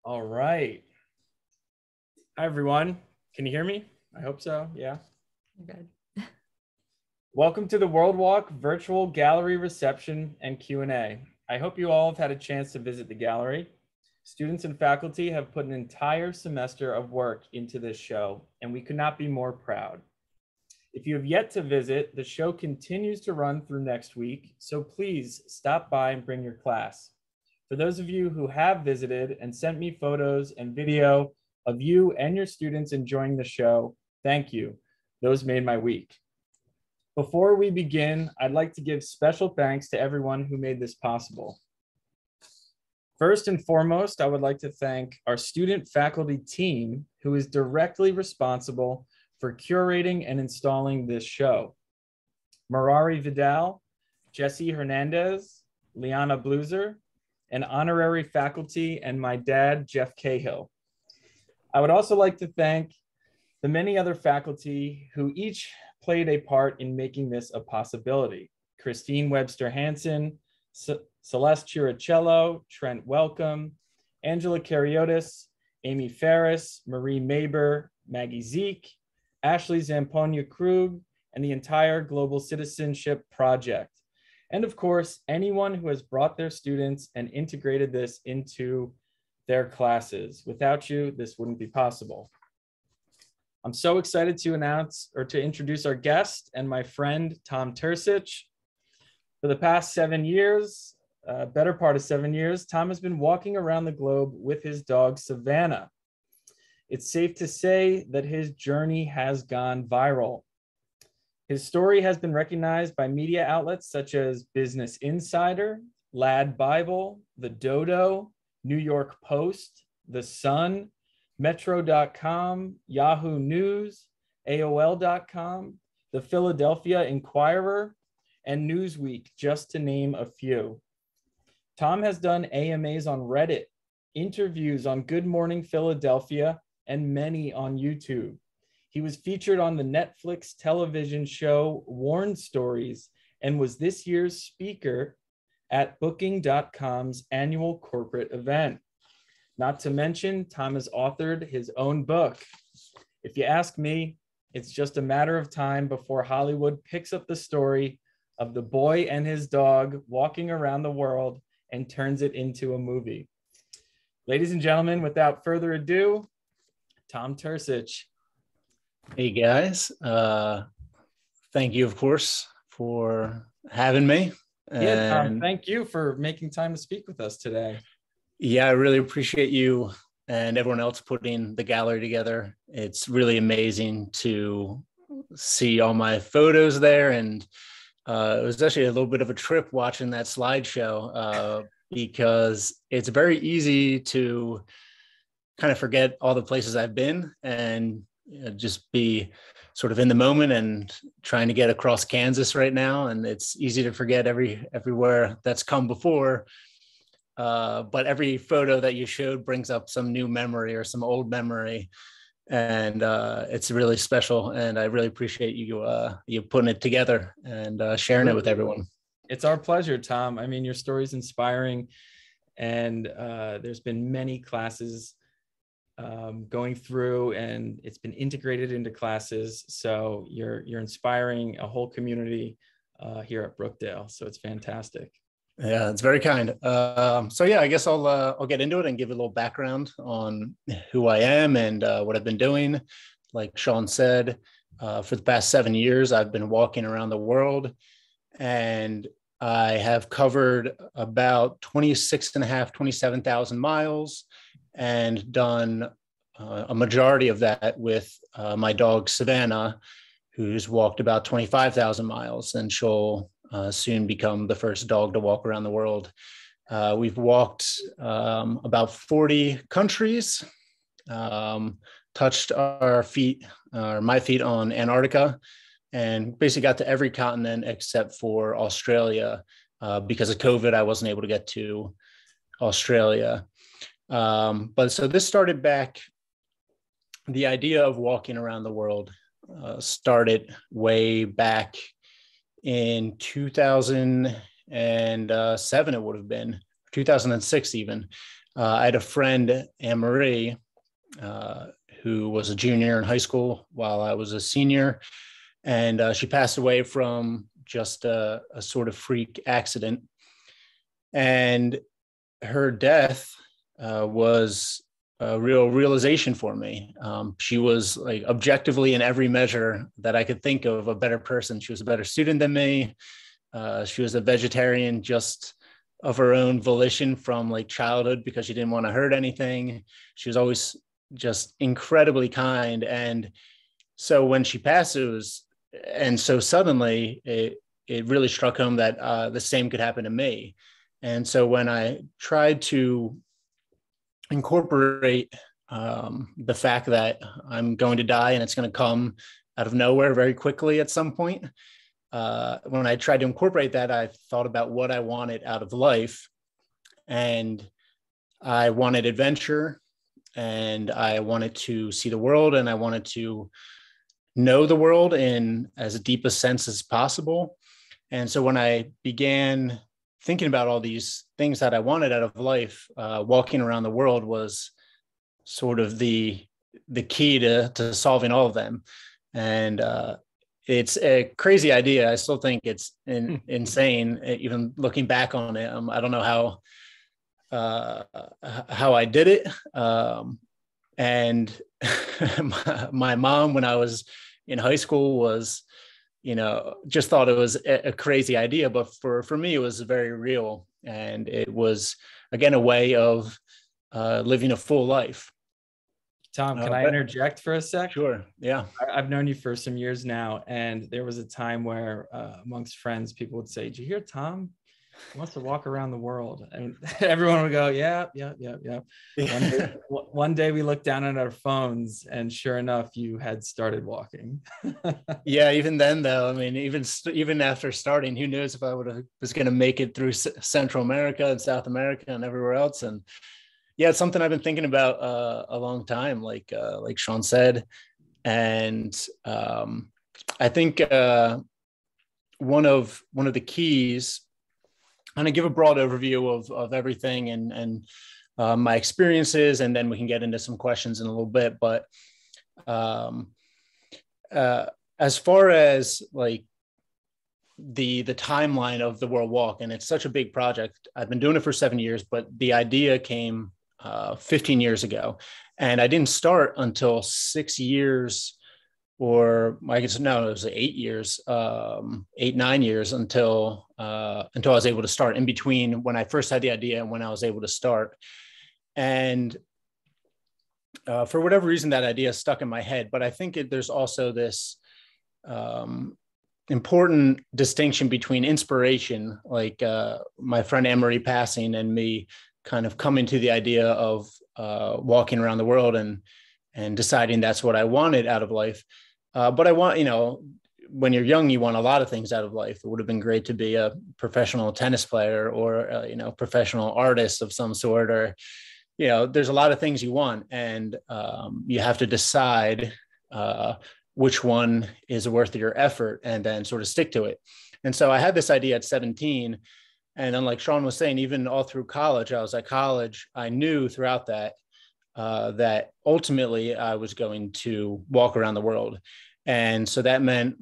All right. Hi, everyone. Can you hear me? I hope so. Yeah. Good. Welcome to the World Walk virtual gallery reception and Q&A. I hope you all have had a chance to visit the gallery. Students and faculty have put an entire semester of work into this show, and we could not be more proud. If you have yet to visit, the show continues to run through next week, so please stop by and bring your class. For those of you who have visited and sent me photos and video of you and your students enjoying the show, thank you. Those made my week. Before we begin, I'd like to give special thanks to everyone who made this possible. First and foremost, I would like to thank our student faculty team who is directly responsible for curating and installing this show. Marari Vidal, Jesse Hernandez, Liana Bluser, and honorary faculty, and my dad, Jeff Cahill. I would also like to thank the many other faculty who each played a part in making this a possibility. Christine Webster Hanson, Celeste Chiricello, Trent Welcome, Angela Cariotis, Amy Ferris, Marie Maber, Maggie Zeke, Ashley Zamponia Krug, and the entire Global Citizenship Project. And of course, anyone who has brought their students and integrated this into their classes. Without you, this wouldn't be possible. I'm so excited to announce or to introduce our guest and my friend, Tom Turcich. For the past 7 years, better part of 7 years, Tom has been walking around the globe with his dog, Savannah. It's safe to say that his journey has gone viral. His story has been recognized by media outlets such as Business Insider, Lad Bible, The Dodo, New York Post, The Sun, Metro.com, Yahoo News, AOL.com, the Philadelphia Inquirer, and Newsweek, just to name a few. Tom has done AMAs on Reddit, interviews on Good Morning Philadelphia, and many on YouTube. He was featured on the Netflix television show Warren Stories and was this year's speaker at Booking.com's annual corporate event. Not to mention, Tom has authored his own book. If you ask me, it's just a matter of time before Hollywood picks up the story of the boy and his dog walking around the world and turns it into a movie. Ladies and gentlemen, without further ado, Tom Turcich. Hey guys, thank you, of course, for having me. Yeah, Tom, thank you for making time to speak with us today. Yeah, I really appreciate you and everyone else putting the gallery together. It's really amazing to see all my photos there, and it was actually a little bit of a trip watching that slideshow because it's very easy to kind of forget all the places I've been and just be sort of in the moment and trying to get across Kansas right now. And it's easy to forget everywhere that's come before. But every photo that you showed brings up some new memory or some old memory. And it's really special. And I really appreciate you putting it together and sharing it with everyone. It's our pleasure, Tom. I mean, your story is inspiring. And there's been many classes going through, and it's been integrated into classes. So you're inspiring a whole community here at Brookdale. So it's fantastic. Yeah, it's very kind. So yeah, I guess I'll get into it and give a little background on who I am and what I've been doing. Like Sean said, for the past 7 years, I've been walking around the world, and I have covered about 27,000 miles and done a majority of that with my dog, Savannah, who's walked about 25,000 miles, and she'll soon become the first dog to walk around the world. We've walked about 40 countries, touched my feet on Antarctica, and basically got to every continent except for Australia. Because of COVID, I wasn't able to get to Australia. But so this started back, the idea of walking around the world started way back in 2007, it would have been 2006 even. I had a friend, Anne-Marie, who was a junior in high school while I was a senior, and she passed away from just a sort of freak accident. And her death was a real realization for me. She was, like, objectively in every measure that I could think of, a better person. She was a better student than me. She was a vegetarian just of her own volition from like childhood because she didn't want to hurt anything. She was always just incredibly kind. And so when she passed, and so suddenly it really struck home that the same could happen to me. And so when I tried to incorporate the fact that I'm going to die and it's going to come out of nowhere very quickly at some point, when I tried to incorporate that, I thought about what I wanted out of life. And I wanted adventure, and I wanted to see the world, and I wanted to know the world in as deep a sense as possible. And so when I began thinking about all these things that I wanted out of life, walking around the world was sort of the key to solving all of them. And it's a crazy idea. I still think it's insane, even looking back on it. I don't know how I did it. And my mom, when I was in high school, was, just thought it was a crazy idea, but for me, it was very real. And it was, again, a way of living a full life. Tom, can I interject for a sec? Sure. Yeah. I've known you for some years now, and there was a time where amongst friends, people would say, "Did you hear Tom? He wants to walk around the world." I mean, everyone would go, "Yeah. One day we looked down at our phones, and sure enough, you had started walking. Yeah. Even then, though, I mean, even after starting, who knows if I was going to make it through Central America and South America and everywhere else. And yeah, it's something I've been thinking about a long time, like Sean said. And I think one of the keys, and I give a broad overview of everything and my experiences, and then we can get into some questions in a little bit. But as far as like the timeline of the World Walk, and it's such a big project. I've been doing it for 7 years, but the idea came 15 years ago, and I didn't start until 6 years, or I guess no, it was 8 years, 9 years until I was able to start. In between when I first had the idea and when I was able to start, and for whatever reason, that idea stuck in my head. But I think there's also this important distinction between inspiration, like my friend Anne-Marie passing, and me kind of coming to the idea of walking around the world and deciding that's what I wanted out of life. But I want, when you're young, you want a lot of things out of life. It would have been great to be a professional tennis player or, professional artist of some sort, or, there's a lot of things you want, and you have to decide which one is worth your effort and then sort of stick to it. And so I had this idea at 17. And then, like Sean was saying, even all through college, I was at college, I knew throughout that, that ultimately I was going to walk around the world. And so that meant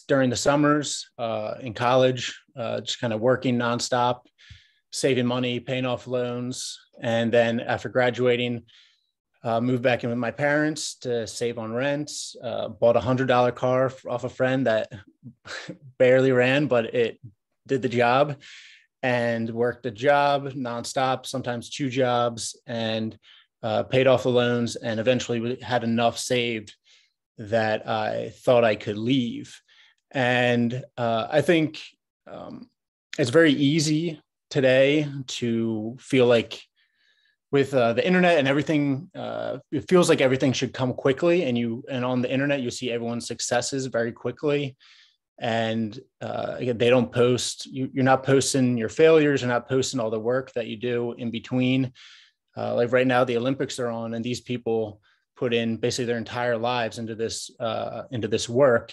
during the summers in college, just kind of working nonstop, saving money, paying off loans. And then after graduating, moved back in with my parents to save on rent, bought a $100 car off a friend that barely ran, but it did the job, and worked a job nonstop, sometimes 2 jobs, and paid off the loans, and eventually had enough saved that I thought I could leave. And I think it's very easy today to feel like with the internet and everything, it feels like everything should come quickly, and on the internet, you see everyone's successes very quickly. And again, they don't post, you're not posting your failures, you're not posting all the work that you do in between. Like right now, the Olympics are on, and these people put in basically their entire lives into this work.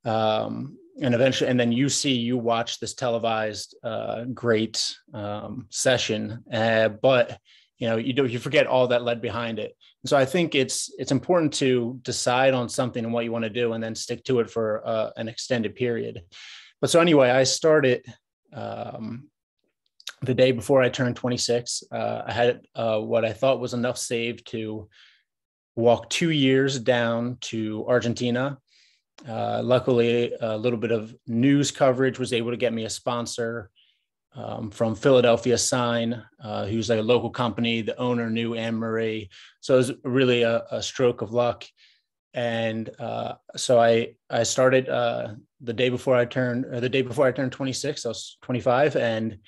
And eventually, and then you watch this televised great session, but you forget all that led behind it. And so I think it's important to decide on something and what you want to do, and then stick to it for an extended period. But so anyway, I started the day before I turned 26. I had what I thought was enough saved to walk 2 years down to Argentina. Luckily, a little bit of news coverage was able to get me a sponsor from Philadelphia Sign, who's like a local company. The owner knew Anne-Marie. So it was really a stroke of luck. And so I started the day before I turned 26. I was 25, and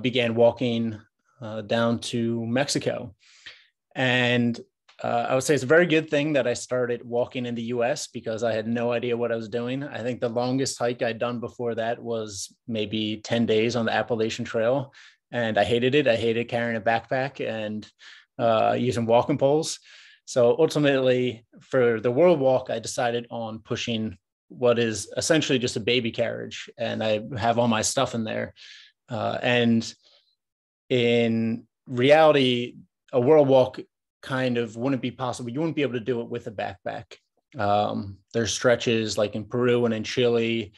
began walking down to Mexico. And I would say it's a very good thing that I started walking in the US, because I had no idea what I was doing. I think the longest hike I'd done before that was maybe 10 days on the Appalachian Trail. And I hated it. I hated carrying a backpack and using walking poles. So ultimately, for the World Walk, I decided on pushing what is essentially just a baby carriage. And I have all my stuff in there. And in reality, a World Walk kind of wouldn't be possible. You wouldn't be able to do it with a backpack. There's stretches like in Peru and in Chile,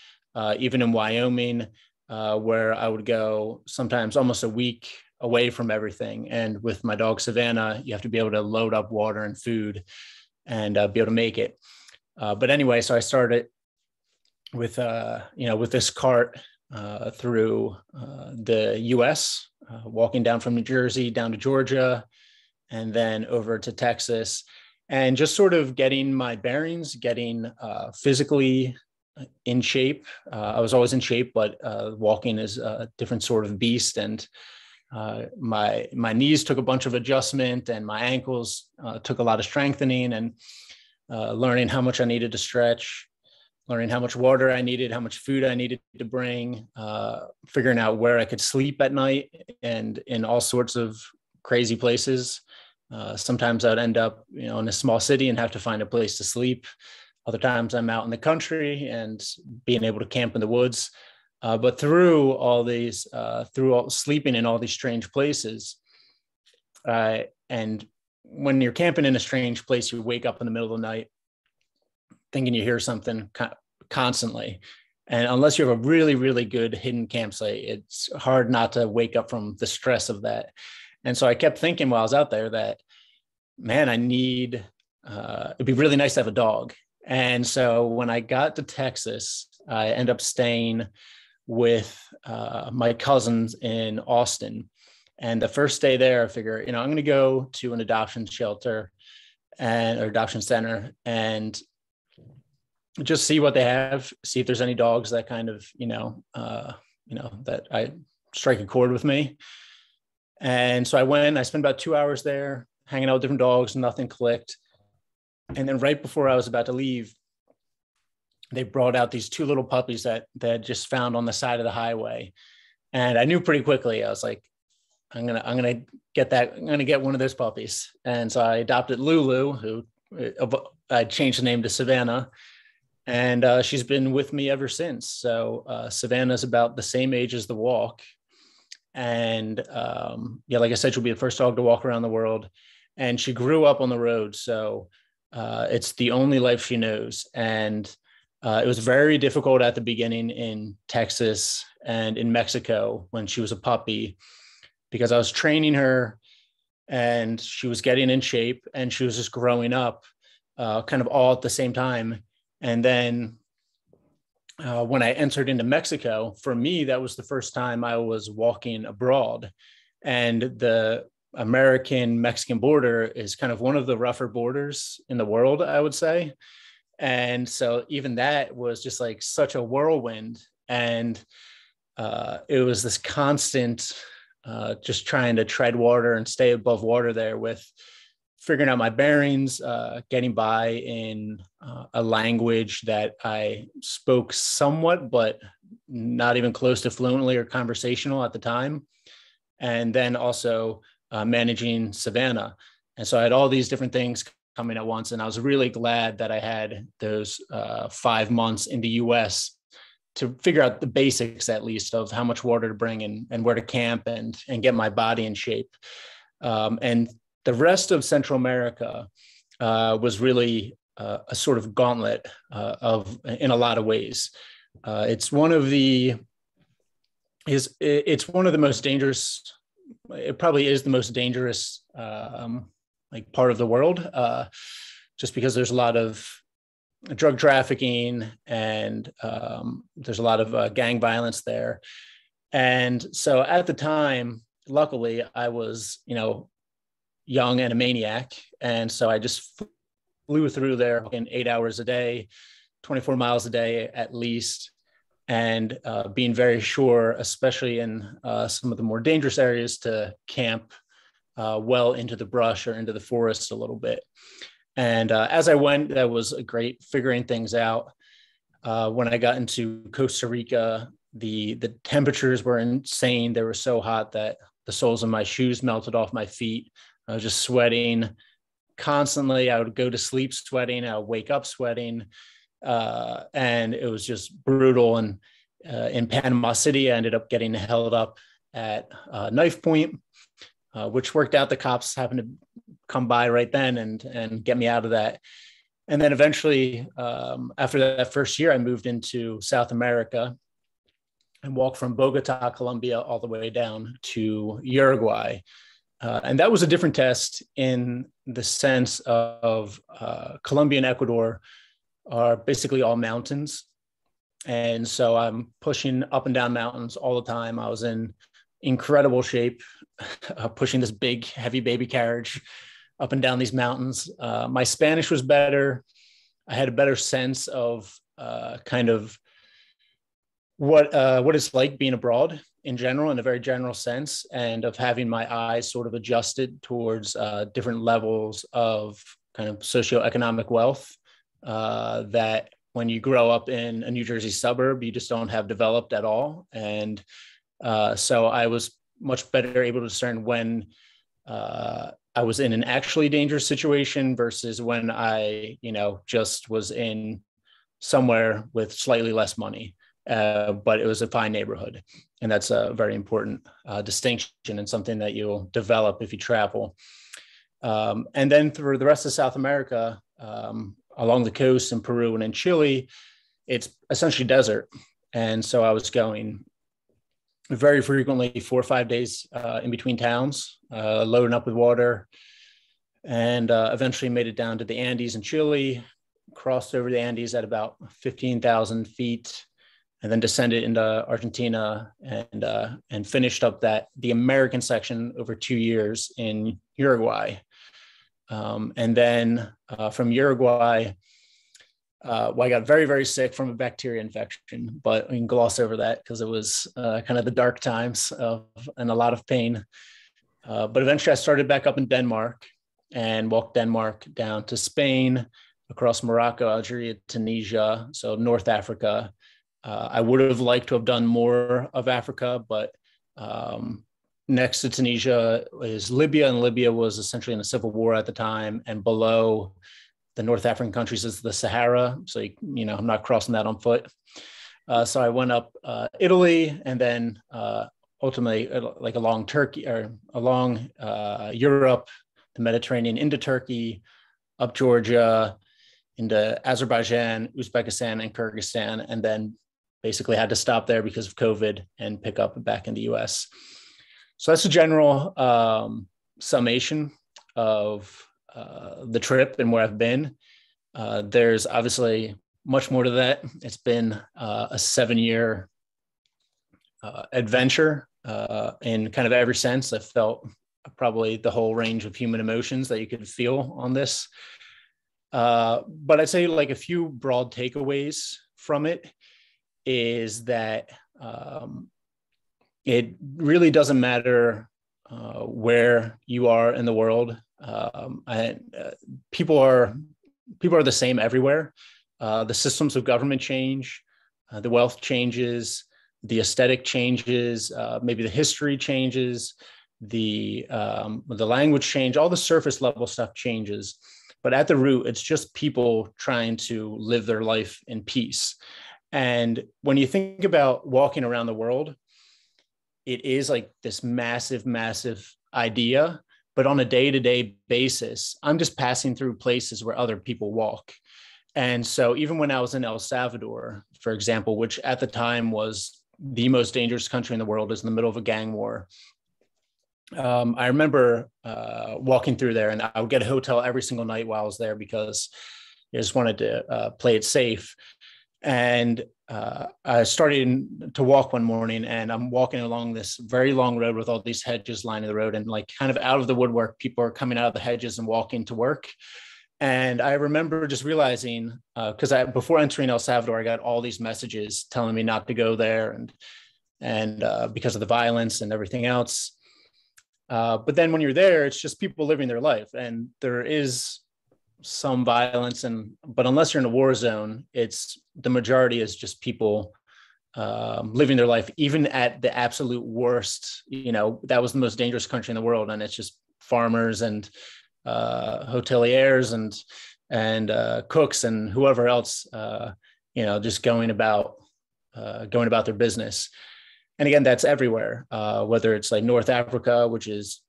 even in Wyoming, where I would go sometimes almost a week away from everything. And with my dog Savannah, you have to be able to load up water and food and be able to make it. But anyway, so I started with with this cart through the US, walking down from New Jersey down to Georgia, and then over to Texas, and just sort of getting my bearings, getting physically in shape. I was always in shape, but walking is a different sort of beast. And my knees took a bunch of adjustment, and my ankles took a lot of strengthening, and learning how much I needed to stretch, learning how much water I needed, how much food I needed to bring, figuring out where I could sleep at night, and in all sorts of crazy places. Sometimes I'd end up, in a small city and have to find a place to sleep. Other times I'm out in the country and being able to camp in the woods. But through all these, sleeping in all these strange places, and when you're camping in a strange place, you wake up in the middle of the night thinking you hear something constantly. And unless you have a really, really good hidden campsite, it's hard not to wake up from the stress of that. And so I kept thinking while I was out there that, man, it'd be really nice to have a dog. And so when I got to Texas, I ended up staying with my cousins in Austin. And the first day there, I figure, I'm going to go to an adoption shelter or adoption center and just see what they have, see if there's any dogs that kind of, that I strike a chord with me. And so I went, I spent about 2 hours there hanging out with different dogs, nothing clicked. And then right before I was about to leave, they brought out these two little puppies that they had just found on the side of the highway. And I knew pretty quickly, I was like, I'm going to get one of those puppies. And so I adopted Lulu, who I changed the name to Savannah. And she's been with me ever since. So Savannah's about the same age as the walk. And like I said, she'll be the first dog to walk around the world. And she grew up on the road. So it's the only life she knows. And it was very difficult at the beginning in Texas and in Mexico when she was a puppy, because I was training her and she was getting in shape and she was just growing up kind of all at the same time. And then when I entered into Mexico, for me, that was the first time I was walking abroad. And the American-Mexican border is kind of one of the rougher borders in the world, I would say. And so even that was just like such a whirlwind. And it was this constant just trying to tread water and stay above water there, with figuring out my bearings, getting by in a language that I spoke somewhat, but not even close to fluently or conversational at the time. And then also managing Savannah. And so I had all these different things coming at once. And I was really glad that I had those 5 months in the US to figure out the basics, at least, of how much water to bring and where to camp and get my body in shape. And the rest of Central America was really a sort of gauntlet in a lot of ways. It's one of the most dangerous. It probably is the most dangerous part of the world, just because there's a lot of drug trafficking and there's a lot of gang violence there. And so at the time, luckily, I was, young and a maniac. And so I just flew through there in 8 hours a day, 24 miles a day at least, and being very sure, especially in some of the more dangerous areas, to camp well into the brush or into the forest a little bit. And as I went, that was a great figuring things out. When I got into Costa Rica, the temperatures were insane. They were so hot that the soles of my shoes melted off my feet. I was just sweating constantly. I would go to sleep sweating. I would wake up sweating. And it was just brutal. And in Panama City, I ended up getting held up at knife point, which worked out. The cops happened to come by right then and get me out of that. And then eventually, after that first year, I moved into South America and walked from Bogota, Colombia, all the way down to Uruguay. And that was a different test in the sense of Colombia and Ecuador are basically all mountains. And so I'm pushing up and down mountains all the time. I was in incredible shape, pushing this big, heavy baby carriage up and down these mountains. My Spanish was better. I had a better sense of kind of what it's like being abroad in general, in a very general sense, and of having my eyes sort of adjusted towards different levels of kind of socioeconomic wealth that when you grow up in a New Jersey suburb, you just don't have developed at all. And so I was much better able to discern when I was in an actually dangerous situation versus when I, just was in somewhere with slightly less money, but it was a fine neighborhood. And that's a very important distinction and something that you'll develop if you travel. And then through the rest of South America, along the coast in Peru and in Chile, it's essentially desert. And so I was going very frequently 4 or 5 days in between towns, loading up with water, and eventually made it down to the Andes in Chile, crossed over the Andes at about 15,000 feet, and then descended into Argentina and finished up the American section over 2 years in Uruguay. And then from Uruguay, I got very, very sick from a bacteria infection, but we can gloss over that because it was kind of the dark times and a lot of pain. But eventually I started back up in Denmark and walked Denmark down to Spain, across Morocco, Algeria, Tunisia, so North Africa. I would have liked to have done more of Africa, but next to Tunisia is Libya, and Libya was essentially in a civil war at the time, and below the North African countries is the Sahara. So, I'm not crossing that on foot. So I went up Italy, and then ultimately like along Turkey or along Europe, the Mediterranean, into Turkey, up Georgia, into Azerbaijan, Uzbekistan, and Kyrgyzstan, and then basically had to stop there because of COVID and pick up back in the US. So that's a general summation of the trip and where I've been. There's obviously much more to that. It's been a 7-year adventure in kind of every sense. I felt probably the whole range of human emotions that you could feel on this. But I'd say like a few broad takeaways from it is that it really doesn't matter where you are in the world. People are the same everywhere. The systems of government change, the wealth changes, the aesthetic changes, maybe the history changes, the language change, all the surface level stuff changes. But at the root, it's just people trying to live their life in peace. And when you think about walking around the world, it is like this massive, massive idea. But on a day-to-day basis, I'm just passing through places where other people walk. And so even when I was in El Salvador, for example, which at the time was the most dangerous country in the world, is in the middle of a gang war. I remember walking through there, and I would get a hotel every single night while I was there because I just wanted to play it safe. And I started to walk one morning, and I'm walking along this very long road with all these hedges lining the road, and like kind of out of the woodwork, people are coming out of the hedges and walking to work. And I remember just realizing, because before entering El Salvador, I got all these messages telling me not to go there, and because of the violence and everything else. But then when you're there, it's just people living their life, and there is some violence, but unless you're in a war zone, it's the majority is just people living their life, even at the absolute worst. That was the most dangerous country in the world, and it's just farmers and hoteliers and cooks and whoever else, just going about their business. And again, that's everywhere, whether it's like North Africa, which is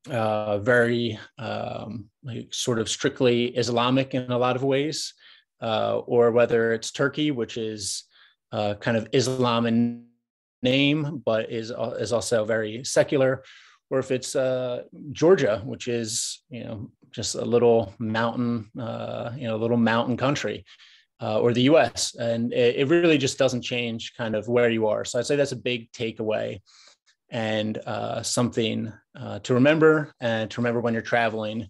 very sort of strictly Islamic in a lot of ways, or whether it's Turkey, which is kind of Islam in name, but is also very secular, or if it's Georgia, which is just a little mountain, little mountain country, or the U.S. And it really just doesn't change kind of where you are. So I'd say that's a big takeaway, and something to remember, and to remember when you're traveling.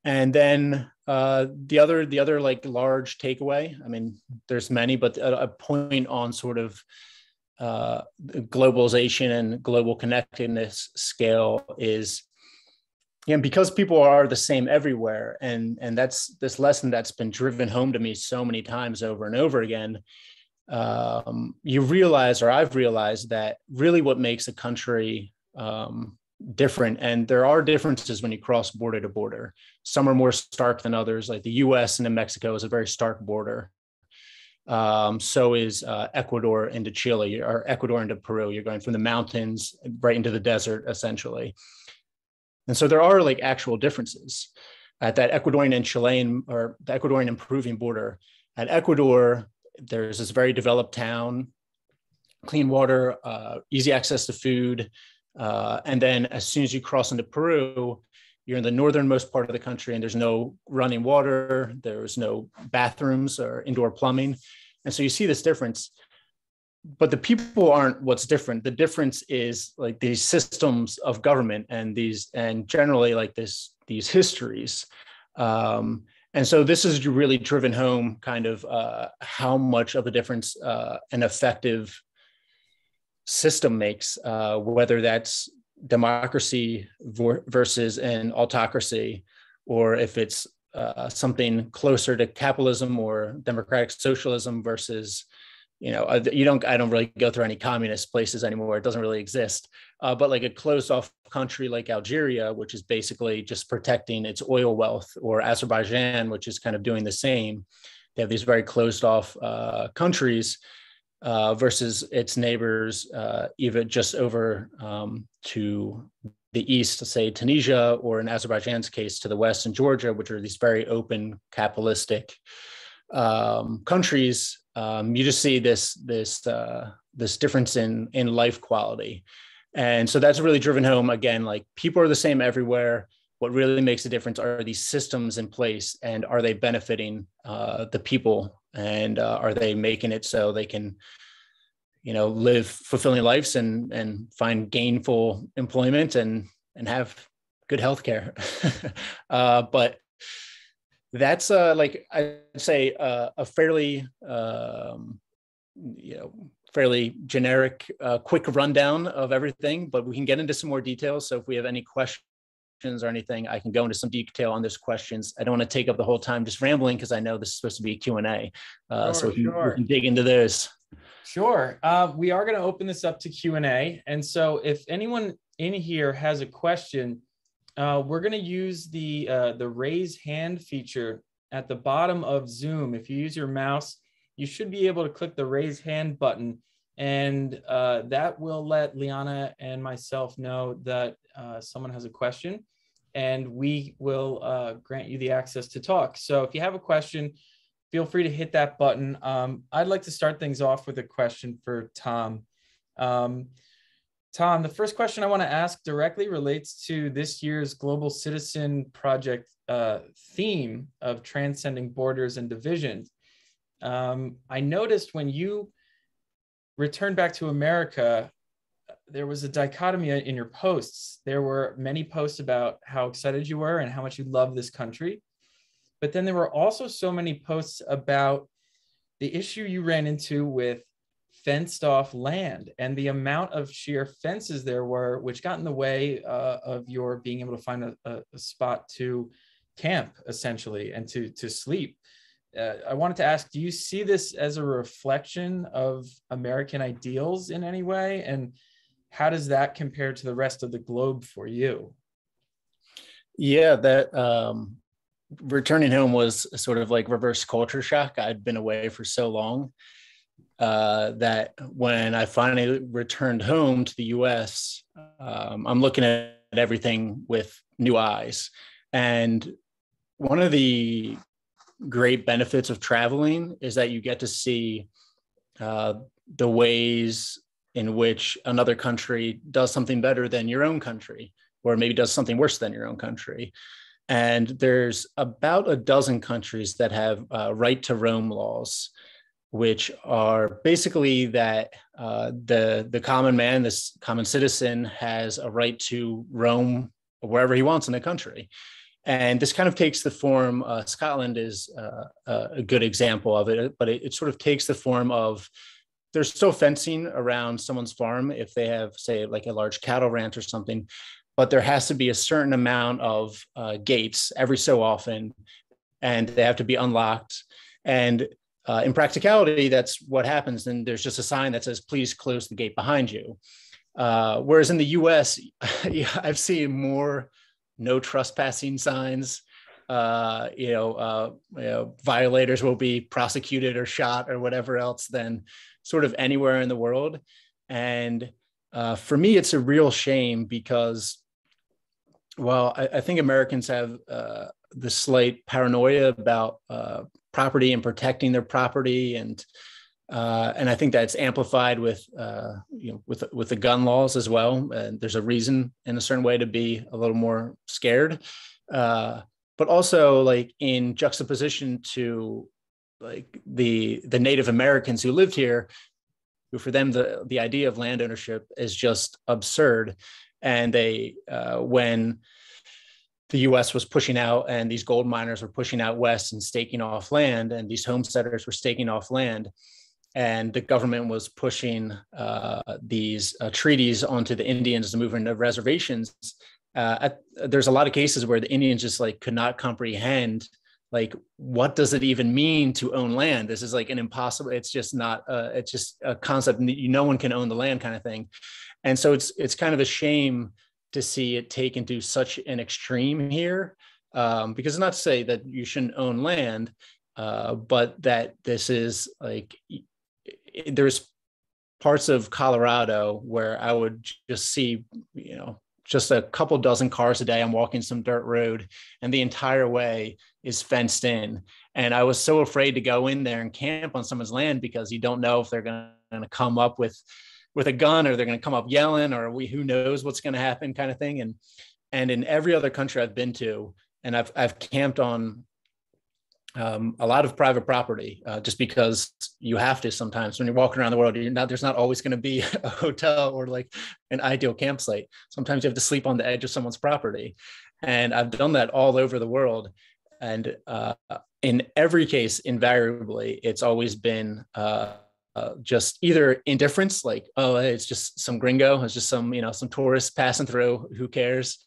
And then the other like large takeaway, I mean, there's many, but a point on sort of globalization and global connectedness scale is, because people are the same everywhere, and that's this lesson that's been driven home to me so many times over and over again. You realize, or I've realized, that really what makes a country different, and there are differences when you cross border to border. Some are more stark than others, like the US and Mexico is a very stark border. So is Ecuador into Chile, or Ecuador into Peru. You're going from the mountains right into the desert, essentially. And so there are like actual differences at that Ecuadorian and Chilean, or the Ecuadorian and Peruvian border. At Ecuador, there's this very developed town, clean water, easy access to food. And then as soon as you cross into Peru, you're in the northernmost part of the country, and there's no running water, there's no bathrooms or indoor plumbing. And so you see this difference, but the people aren't what's different. The difference is like these systems of government, and generally like these histories. And so this is really driven home kind of how much of a difference an effective system makes, whether that's democracy versus an autocracy, or if it's something closer to capitalism or democratic socialism versus, I don't really go through any communist places anymore. It doesn't really exist. But like a closed off country like Algeria, which is basically just protecting its oil wealth, or Azerbaijan, which is kind of doing the same. They have these very closed off countries versus its neighbors, even just over to the east, say Tunisia, or in Azerbaijan's case, to the west in Georgia, which are these very open capitalistic countries. You just see this difference in life quality. And so that's really driven home, again, like people are the same everywhere. What really makes a difference are these systems in place, and are they benefiting the people, and are they making it so they can, live fulfilling lives and find gainful employment and have good healthcare. But that's like I'd say a fairly fairly generic, quick rundown of everything, but we can get into some more details. So if we have any questions or anything, I can go into some detail on those questions. I don't want to take up the whole time just rambling, because I know this is supposed to be a Q&A. So we can dig into those. Sure. We are going to open this up to Q&A. And so if anyone in here has a question, we're going to use the raise hand feature at the bottom of Zoom. If you use your mouse, you should be able to click the raise hand button, and that will let Liana and myself know that someone has a question, and we will grant you the access to talk. So if you have a question, feel free to hit that button. I'd like to start things off with a question for Tom. Tom, the first question I want to ask directly relates to this year's Global Citizen Project theme of transcending borders and divisions. I noticed when you returned back to America, there was a dichotomy in your posts. There were many posts about how excited you were and how much you love this country. But then there were also so many posts about the issue you ran into with fenced off land and the amount of sheer fences there were, which got in the way of your being able to find a spot to camp, essentially, and to sleep. I wanted to ask, do you see this as a reflection of American ideals in any way? And how does that compare to the rest of the globe for you? Yeah, that returning home was sort of like reverse culture shock. I'd been away for so long that when I finally returned home to the US, I'm looking at everything with new eyes. And one of the great benefits of traveling is that you get to see the ways in which another country does something better than your own country, or maybe does something worse than your own country. And there's about a dozen countries that have right to roam laws, which are basically that the common man, this common citizen, has a right to roam wherever he wants in the country. And this kind of takes the form, Scotland is a good example of it, but it sort of takes the form of, there's still fencing around someone's farm if they have, say, like a large cattle ranch or something, but there has to be a certain amount of gates every so often, and they have to be unlocked. And in practicality, that's what happens. And there's just a sign that says, please close the gate behind you. Whereas in the US, I've seen more no trespassing signs. Violators will be prosecuted or shot or whatever else than sort of anywhere in the world. And for me, it's a real shame because, well, I think Americans have this slight paranoia about property and protecting their property, and I think that's amplified with the gun laws as well. And there's a reason in a certain way to be a little more scared, but also like in juxtaposition to like the Native Americans who lived here, who for them the idea of land ownership is just absurd. And they when the US was pushing out and these gold miners were pushing out west and staking off land, and these homesteaders were staking off land, and the government was pushing these treaties onto the Indians to move into reservations. There's a lot of cases where the Indians just like could not comprehend, like, what does it even mean to own land? This is like an impossible, it's just not, it's just a concept, no one can own the land kind of thing. And so it's kind of a shame to see it taken to such an extreme here, because it's not to say that you shouldn't own land, but that this is like, there's parts of Colorado where I would just see, just a couple dozen cars a day. I'm walking some dirt road and the entire way is fenced in. And I was so afraid to go in there and camp on someone's land because you don't know if they're going to come up with a gun, or they're going to come up yelling, or who knows what's going to happen kind of thing. And in every other country I've been to, and I've camped on a lot of private property, just because you have to sometimes when you're walking around the world. There's not always going to be a hotel or like an ideal campsite. Sometimes you have to sleep on the edge of someone's property. And I've done that all over the world. And in every case, invariably, it's always been just either indifference, like, oh, hey, it's just some gringo, it's just some tourist passing through, who cares?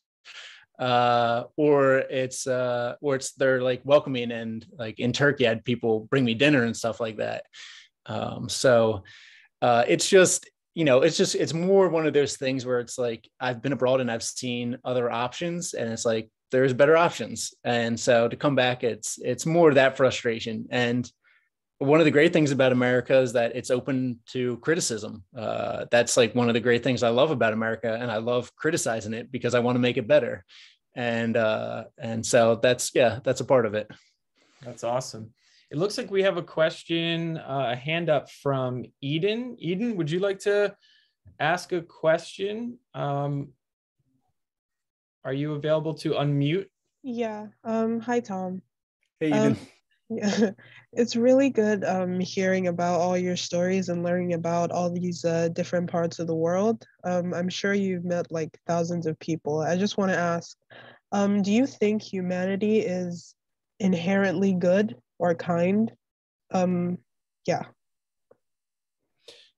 Or it's they're like welcoming, and like in Turkey, I had people bring me dinner and stuff like that. So it's just, it's more one of those things where it's like, I've been abroad and I've seen other options, and it's like, there's better options. And so to come back, it's more that frustration. And one of the great things about America is that it's open to criticism. That's like one of the great things I love about America, and I love criticizing it because I want to make it better. And so that's a part of it. That's awesome. It looks like we have a question, a hand up from Eden. Eden, would you like to ask a question? Are you available to unmute? Yeah. Hi, Tom. Hey, Eden. Yeah, it's really good hearing about all your stories and learning about all these different parts of the world. I'm sure you've met like thousands of people. I just want to ask, do you think humanity is inherently good or kind? Um, yeah.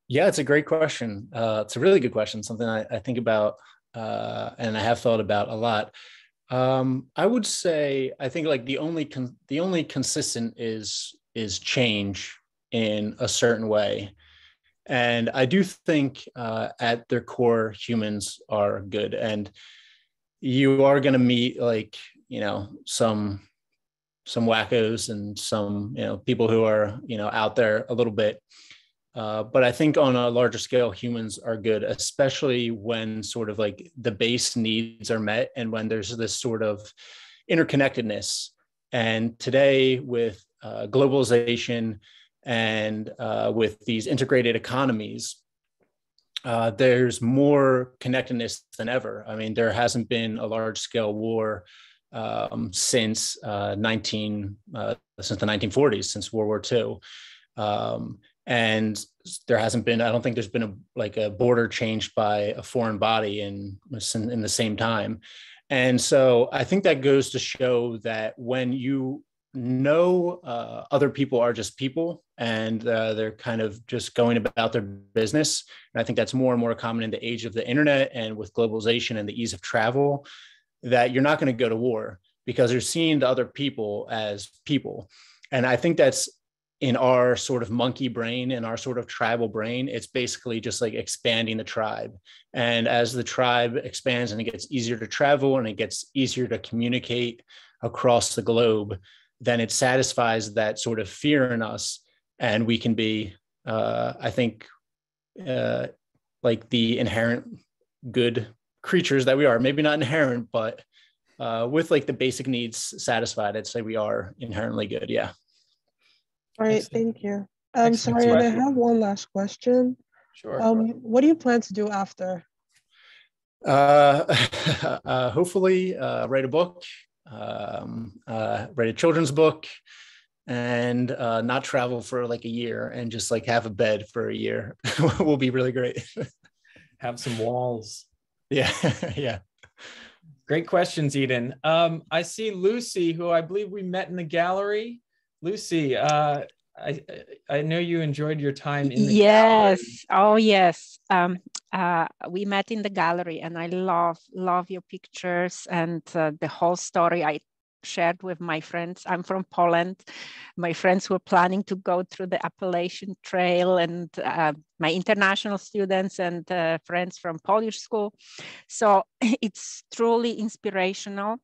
Yeah, it's a great question. It's a really good question, something I think about and I have thought about a lot. I would say I think like the only consistent is change in a certain way, and I do think at their core humans are good, and you are going to meet like some wackos and some people who are out there a little bit. But I think on a larger scale, humans are good, especially when sort of like the base needs are met and when there's this sort of interconnectedness. And today, with globalization and with these integrated economies, there's more connectedness than ever. I mean, there hasn't been a large scale war since the 1940s, since World War II. And there hasn't been, I don't think there's been a border changed by a foreign body in the same time. And so I think that goes to show that when you know other people are just people and they're kind of just going about their business. And I think that's more and more common in the age of the internet and with globalization and the ease of travel, that you're not going to go to war because you're seeing the other people as people. And I think that's in our sort of monkey brain, in our sort of tribal brain, it's basically just like expanding the tribe. And as the tribe expands and it gets easier to travel and it gets easier to communicate across the globe, then it satisfies that sort of fear in us. And we can be, I think, like the inherent good creatures that we are. Maybe not inherent, but with like the basic needs satisfied, I'd say we are inherently good. Yeah. All right, Excellent. Thank you. Excellent. Sorry, and I have one last question. Sure. What do you plan to do after? Hopefully write a book, write a children's book, and not travel for like a year and just like have a bed for a year will be really great. Have some walls. Yeah. Yeah. Great questions, Eden. I see Lucy, who I believe we met in the gallery. Lucy, I know you enjoyed your time in the gallery. Oh yes. We met in the gallery, and I love your pictures and the whole story I shared with my friends. I'm from Poland. My friends were planning to go through the Appalachian Trail, and my international students and friends from Polish school. So it's truly inspirational.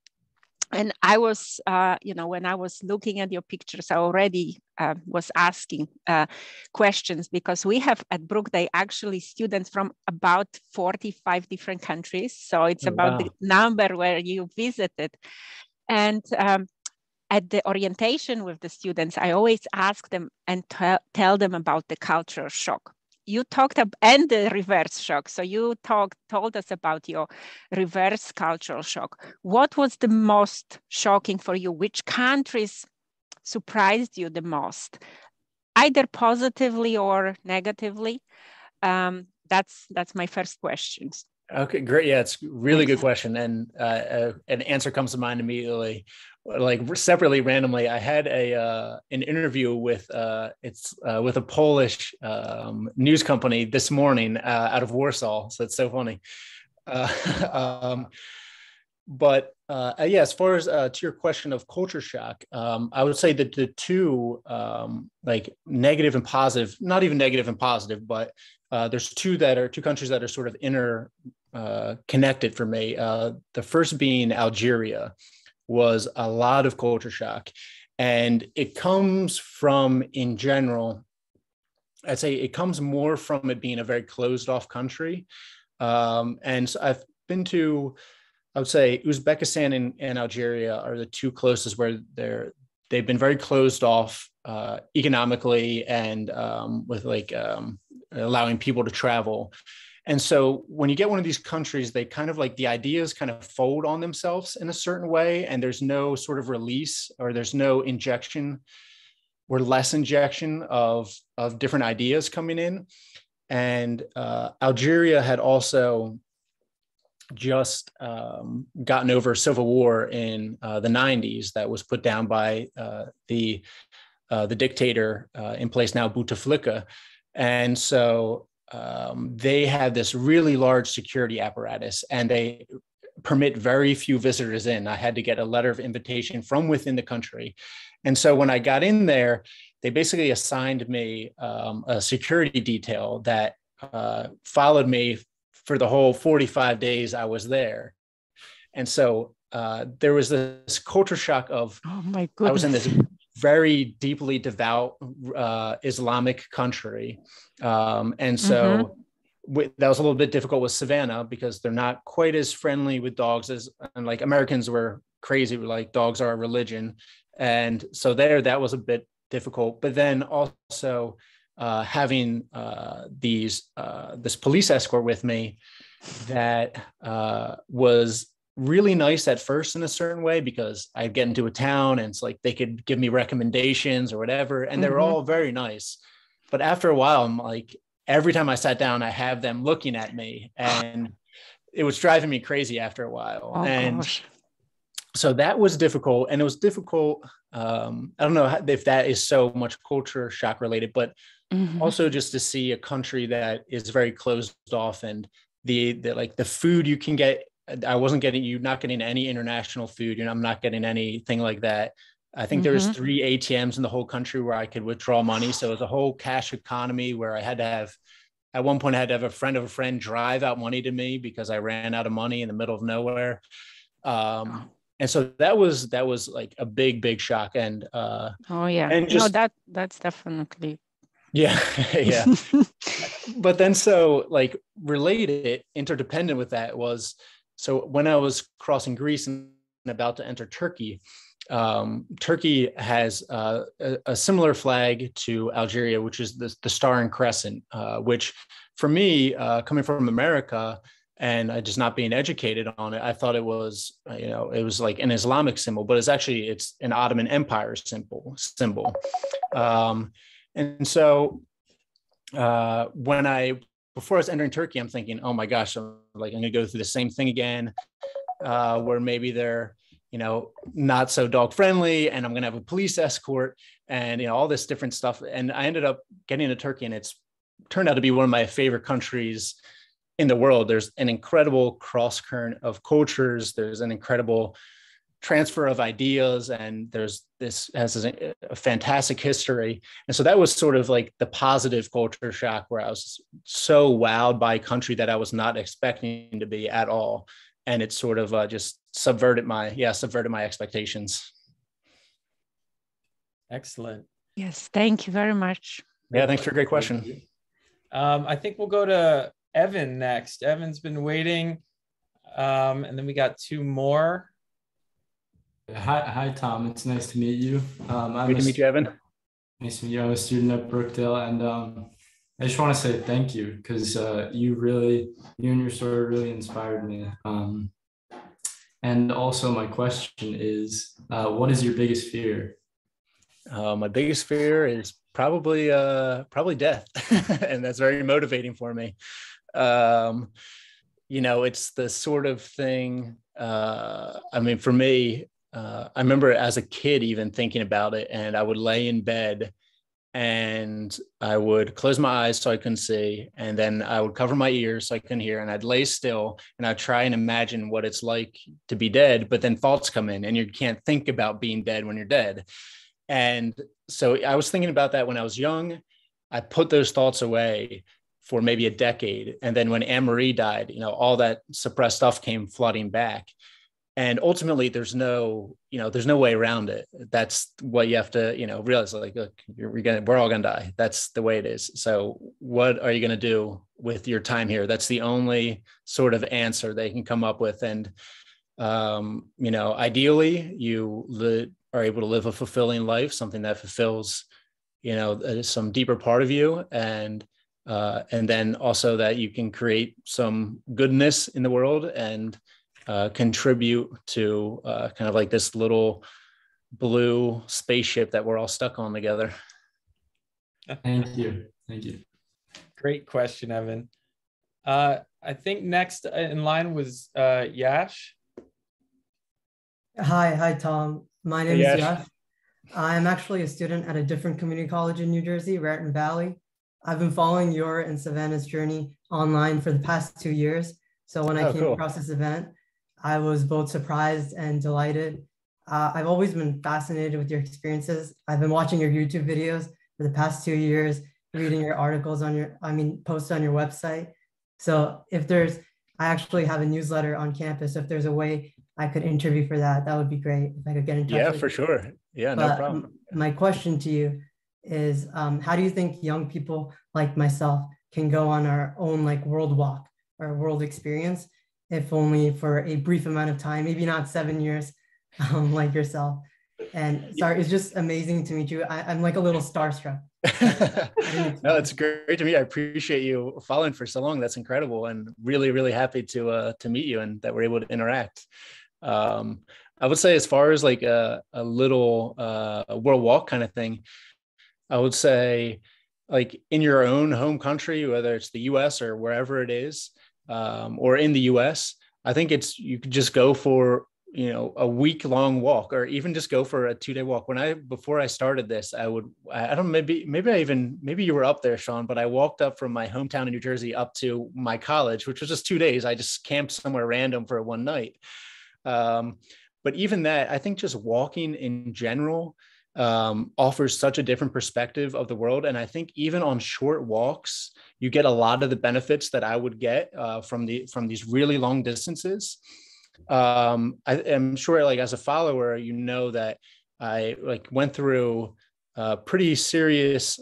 And I was, when I was looking at your pictures, I already was asking questions, because we have at Brookdale actually students from about 45 different countries. So it's about the number where you visited. And at the orientation with the students, I always ask them and tell them about the cultural shock. You talked about, and the reverse shock. So you told us about your reverse cultural shock. What was the most shocking for you? Which countries surprised you the most, either positively or negatively? That's my first question. Okay, great. Yeah, it's a really good question. And an answer comes to mind immediately. Like separately, randomly, I had an interview with with a Polish news company this morning out of Warsaw. So it's so funny. But yeah, as far as to your question of culture shock, I would say that the two like negative and positive, not even negative and positive, but there's two countries that are sort of connected for me. The first being Algeria was a lot of culture shock. And it comes from, in general, I'd say it comes more from it being a very closed off country. And so I've been to, I would say Uzbekistan and Algeria are the two closest, where they've been very closed off economically and with like allowing people to travel. And so when you get one of these countries, they kind of like the ideas kind of fold on themselves in a certain way, and there's no sort of release, or there's no injection were less injection of different ideas coming in. And Algeria had also just gotten over a civil war in the 90s that was put down by the dictator in place now, Bouteflika. And so they had this really large security apparatus, and they permit very few visitors in. I had to get a letter of invitation from within the country. And so when I got in there, they basically assigned me a security detail that followed me for the whole 45 days I was there. And so there was this culture shock of, oh my goodness, I was in this very deeply devout Islamic country. And so that was a little bit difficult with Savannah because they're not quite as friendly with dogs as, and like Americans were crazy, like dogs are a religion. And so that was a bit difficult. But then also having this police escort with me that was really nice at first in a certain way, because I'd get into a town and it's like they could give me recommendations or whatever, and they were all very nice. But after a while, I'm like, every time I sat down, I have them looking at me, and it was driving me crazy after a while. Oh, and gosh. So that was difficult. And it was difficult. I don't know if that is so much culture shock related, but also just to see a country that is very closed off, and the like the food you can get. I wasn't getting, you're not getting any international food. I'm not getting anything like that. I think there was 3 ATMs in the whole country where I could withdraw money. So it was a whole cash economy where I had to have, at one point I had to have a friend of a friend drive out money to me because I ran out of money in the middle of nowhere. And so that was like a big shock. And oh yeah, and just, no, that's definitely. Yeah. Yeah. But then so like related, interdependent with that was, so when I was crossing Greece and about to enter Turkey, Turkey has a similar flag to Algeria, which is the Star and Crescent, which for me, coming from America and just not being educated on it, I thought it was, it was like an Islamic symbol, but it's an Ottoman Empire symbol. And so before I was entering Turkey, I'm thinking, oh my gosh, I'm going to go through the same thing again, where maybe they're, not so dog friendly, and I'm going to have a police escort and, all this different stuff. And I ended up getting to Turkey, and it's turned out to be one of my favorite countries in the world. There's an incredible cross current of cultures. There's an incredible transfer of ideas, and this has a fantastic history. And so that was sort of like the positive culture shock, where I was so wowed by a country that I was not expecting to be at all. And it sort of just subverted my expectations. Excellent. Yes, thank you very much. Yeah, thanks for a great question. I think we'll go to Evan next. Evan's been waiting, and then we got 2 more. Hi, Tom. It's nice to meet you. Good to meet you, Evan. Nice to meet you. I'm a student at Brookdale, and I just want to say thank you, because you and your story really inspired me. And also, my question is, what is your biggest fear? My biggest fear is probably death, and that's very motivating for me. It's the sort of thing. For me. I remember as a kid even thinking about it, and I would lay in bed and I would close my eyes so I couldn't see, and then I would cover my ears so I couldn't hear, and I'd lay still and I'd try and imagine what it's like to be dead, but then thoughts come in and you can't think about being dead when you're dead. And so I was thinking about that when I was young. I put those thoughts away for maybe a decade, and then when Anne-Marie died, all that suppressed stuff came flooding back. And ultimately, there's no way around it. That's what you have to, realize. Like, look, we're all gonna die. That's the way it is. So, what are you gonna do with your time here? That's the only sort of answer they can come up with. And, ideally, you are able to live a fulfilling life, something that fulfills, some deeper part of you, and then also that you can create some goodness in the world and contribute to kind of like this little blue spaceship that we're all stuck on together. Thank you. Thank you. Great question, Evan. I think next in line was Yash. Hi, Tom. My name Hey, is Yash. Yash. I'm actually a student at a different community college in New Jersey, Raritan Valley. I've been following your and Savannah's journey online for the past 2 years. So when I came Cool. across this event, I was both surprised and delighted. I've always been fascinated with your experiences. I've been watching your YouTube videos for the past 2 years, reading your articles posts on your website. So I actually have a newsletter on campus. If there's a way I could interview for that, that would be great. If I could get in touch Yeah, with for you. sure. Yeah, no problem. My question to you is, how do you think young people like myself can go on our own world walk or world experience, if only for a brief amount of time, maybe not 7 years, like yourself? And sorry, it's just amazing to meet you. I'm like a little starstruck. No, it's great to meet you. I appreciate you following for so long. That's incredible, and really, really happy to meet you and that we're able to interact. I would say, as far as like a little world walk kind of thing, I would say, like, in your own home country, whether it's the U.S. or wherever it is, or in the U.S., I think you could just go for a week-long walk, or even just go for a 2-day walk. Before I started this, I don't maybe you were up there, Sean, but I walked up from my hometown in New Jersey up to my college, which was just 2 days. I just camped somewhere random for one night. But even that, I think just walking in general offers such a different perspective of the world. And I think even on short walks, you get a lot of the benefits that I would get from these really long distances. I am sure, like, as a follower, that I went through a pretty serious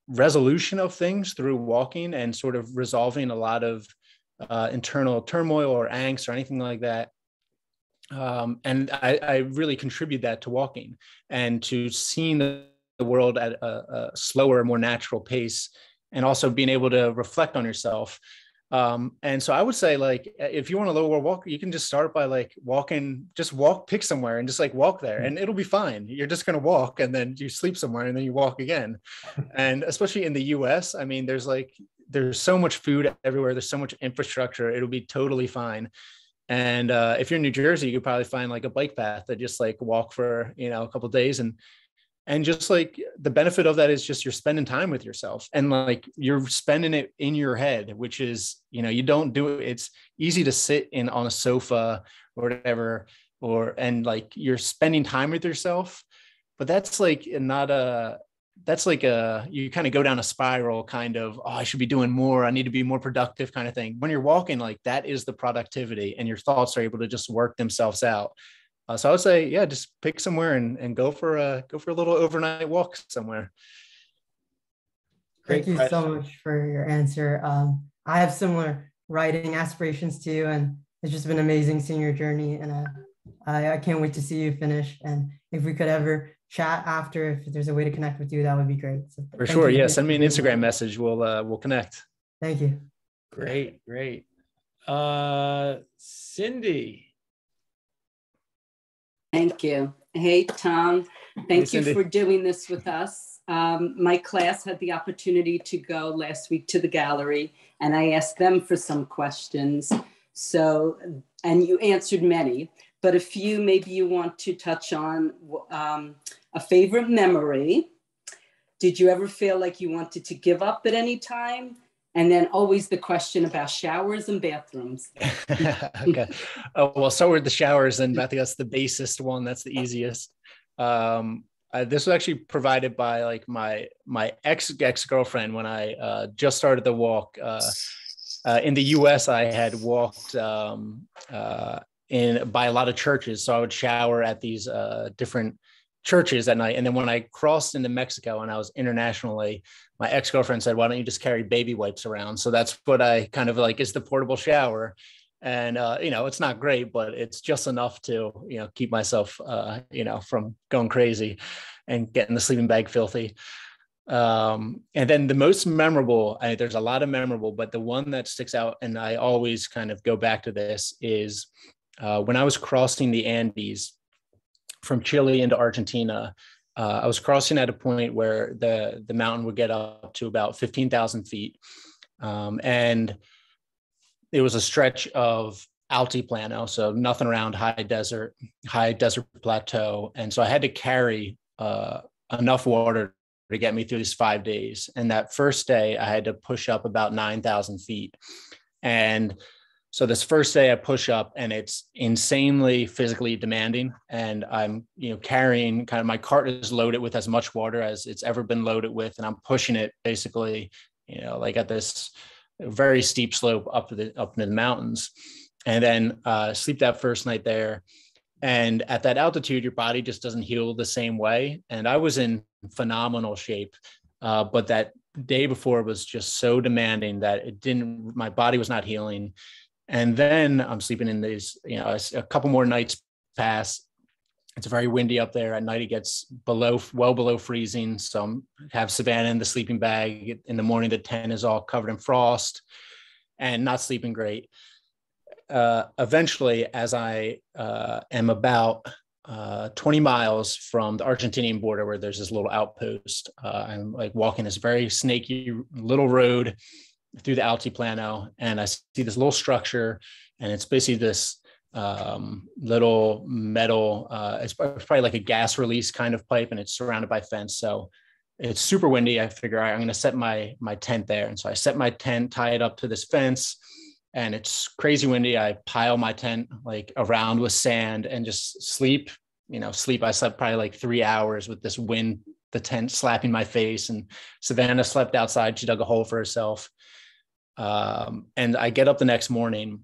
resolution of things through walking and sort of resolving a lot of internal turmoil or angst or anything like that. And I really contribute that to walking and to seeing the world at a slower, more natural pace, and also being able to reflect on yourself. And so I would say, if you want a low world walk, you can just start by pick somewhere and just walk there, and it'll be fine. You're just going to walk, and then you sleep somewhere, and then you walk again. And especially in the US, I mean, there's so much food everywhere. There's so much infrastructure. It'll be totally fine. And if you're in New Jersey, you could probably find a bike path that just walk for, a couple of days. And just the benefit of that is just you're spending time with yourself, and you're spending it in your head, which is, you don't do it. It's easy to sit on a sofa or whatever, and you're spending time with yourself, but that's you kind of go down a spiral, kind of, oh, I should be doing more. I need to be more productive kind of thing. When you're walking, that is the productivity, and your thoughts are able to just work themselves out. So I would say, yeah, just pick somewhere and go for a little overnight walk somewhere. Thank you so much for your answer. I have similar writing aspirations to you, and it's just been amazing seeing your journey. And I can't wait to see you finish. And if we could ever chat after, if there's a way to connect with you, that would be great. So for sure. Yeah. Send me an Instagram message. We'll connect. Thank you. Great. Cindy. Thank you. Hey, Tom. Thank you for doing this with us. My class had the opportunity to go last week to the gallery, and I asked them for some questions. So, and you answered many, but a few maybe you want to touch on. A favorite memory. Did you ever feel like you wanted to give up at any time? And then always the question about showers and bathrooms. Okay. Well, start with the showers, and I think that's the basest one. That's the easiest. This was actually provided by my ex-girlfriend when I just started the walk. In the US, I had walked by a lot of churches, so I would shower at these different churches at night. And then when I crossed into Mexico and I was internationally, my ex-girlfriend said, why don't you just carry baby wipes around? So that's what I kind of is the portable shower. And, it's not great, but it's just enough to, keep myself, from going crazy and getting the sleeping bag filthy. And then the most memorable, there's a lot of memorable, but the one that sticks out, and I always kind of go back to this, is when I was crossing the Andes from Chile into Argentina. I was crossing at a point where the mountain would get up to about 15,000 feet. And it was a stretch of altiplano, so nothing around high desert plateau. And so I had to carry enough water to get me through these 5 days. And that first day I had to push up about 9,000 feet. And so this first day I push up and it's insanely physically demanding. And I'm, carrying kind of, my cart is loaded with as much water as it's ever been loaded with. And I'm pushing it basically, like at this very steep slope up into the mountains. And then sleep that first night there. And at that altitude, your body just doesn't heal the same way. And I was in phenomenal shape. But that day before was just so demanding that my body was not healing. And then I'm sleeping in these, a couple more nights pass. It's very windy up there. At night, it gets well below freezing. So I have Savannah in the sleeping bag. In the morning, the tent is all covered in frost and not sleeping great. Eventually, as I am about 20 miles from the Argentinian border, where there's this little outpost, I'm like walking this very snaky little road through the altiplano, and I see this little structure, and it's basically this little metal, it's probably like a gas release kind of pipe, and it's surrounded by fence. So it's super windy. I figure, all right, I'm going to set my tent there. And so I set my tent, tie it up to this fence, and it's crazy windy. I pile my tent like around with sand and just sleep. I slept probably like 3 hours with this wind, the tent slapping my face, and Savannah slept outside. She dug a hole for herself. And I get up the next morning.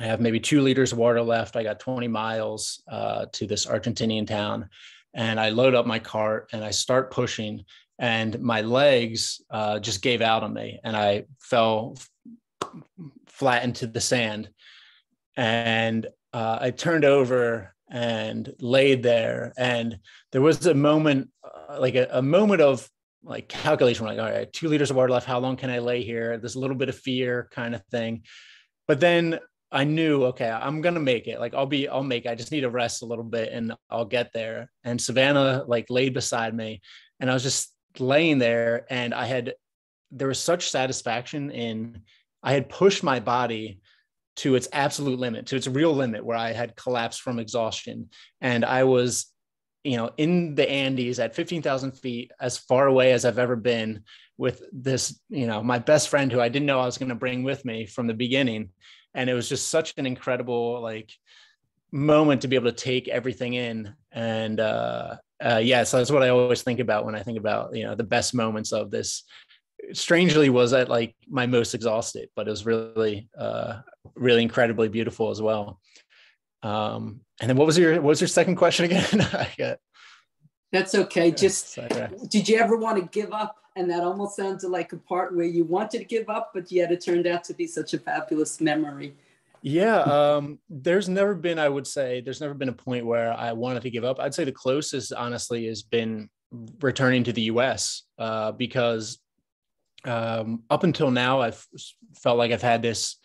I have maybe 2 liters of water left. I got 20 miles to this Argentinian town, and I load up my cart and I start pushing, and my legs just gave out on me, and I fell flat into the sand. And I turned over and laid there, and there was a moment, like a moment of like calculation. We're like, all right, 2 liters of water left. How long can I lay here? There's a little bit of fear kind of thing. But then I knew, okay, I'm going to make it. Like I'll make it. I just need to rest a little bit and I'll get there. And Savannah like laid beside me, and I was just laying there, and there was such satisfaction in, I had pushed my body to its absolute limit, to its real limit, where I had collapsed from exhaustion. And I was, in the Andes at 15,000 feet, as far away as I've ever been, with this, my best friend who I didn't know I was going to bring with me from the beginning. And it was just such an incredible moment to be able to take everything in. And so that's what I always think about when I think about, the best moments of this. Strangely, was at like my most exhausted, but it was really, really incredibly beautiful as well. And then what was your second question again? That's okay. Just, did you ever want to give up? And that almost sounded like a part where you wanted to give up, but yet it turned out to be such a fabulous memory. Yeah. There's never been a point where I wanted to give up. I'd say the closest, honestly, has been returning to the US, because up until now, I've felt like I've had this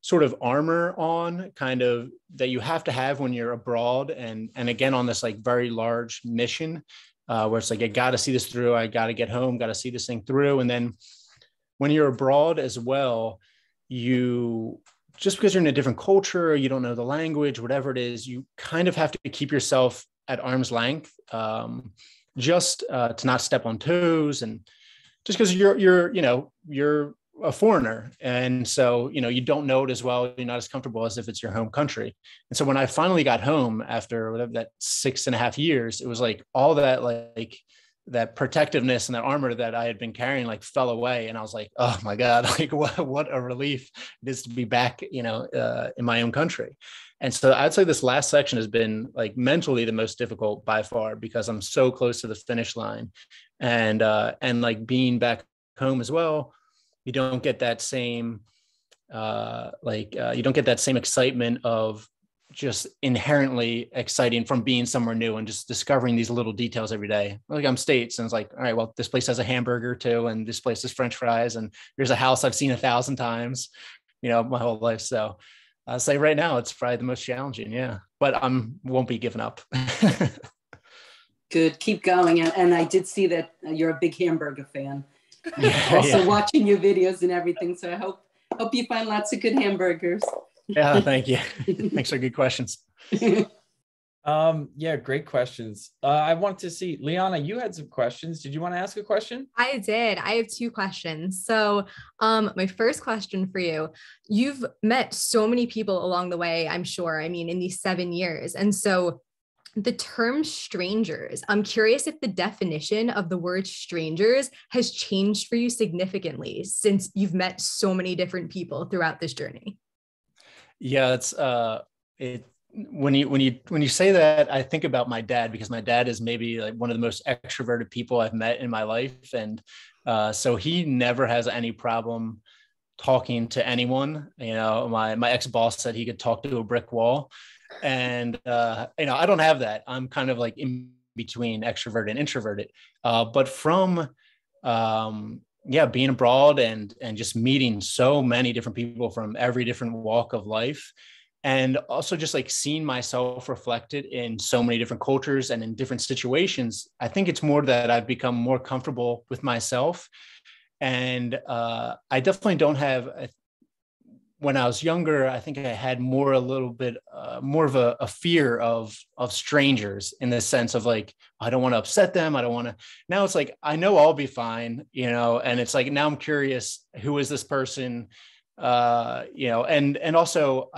sort of armor on, kind of, that you have to have when you're abroad, and again on this like very large mission, where it's like, I got to see this through, I got to get home, got to see this thing through. And then when you're abroad as well, just because you're in a different culture, you don't know the language, whatever it is, you kind of have to keep yourself at arm's length, just to not step on toes, and just because you're a foreigner. And so, you don't know it as well. You're not as comfortable as if it's your home country. And so when I finally got home after whatever that 6.5 years, it was like all that, like that protectiveness and that armor that I had been carrying, like fell away. And I was like, oh my God, like what a relief it is to be back, in my own country. And so I'd say this last section has been like mentally the most difficult by far, because I'm so close to the finish line, and like being back home as well, you don't get that same, excitement of just inherently exciting from being somewhere new and just discovering these little details every day. Like I'm States, and it's like, all right, well, this place has a hamburger too, and this place has French fries, and here's a house I've seen 1,000 times, my whole life. So I'll say right now, it's probably the most challenging. Yeah, but won't be giving up. Good, keep going. And I did see that you're a big hamburger fan. Yeah, Also yeah. watching your videos and everything. So I hope you find lots of good hamburgers. Yeah, thank you. Thanks for good questions. Yeah, great questions. I want to see, Liana, you had some questions. Did you want to ask a question? I did. I have two questions. So my first question for you, you've met so many people along the way, I'm sure, I mean, in these 7 years. And so the term strangers, I'm curious if the definition of the word strangers has changed for you significantly since you've met so many different people throughout this journey. Yeah, it's when you say that, I think about my dad, because my dad is maybe like one of the most extroverted people I've met in my life, and so he never has any problem talking to anyone. You know, my ex-boss said he could talk to a brick wall, and you know, I don't have that. I'm kind of like in between extroverted and introverted, but from yeah, being abroad and just meeting so many different people from every different walk of life, and also just like seeing myself reflected in so many different cultures and in different situations, I think it's more that I've become more comfortable with myself. And I definitely don't have, when I was younger, I think I had a little bit more of a fear of strangers, in the sense of like, I don't want to upset them. I don't want to. Now it's like, I know I'll be fine, you know, and it's like, now I'm curious, who is this person? You know, and also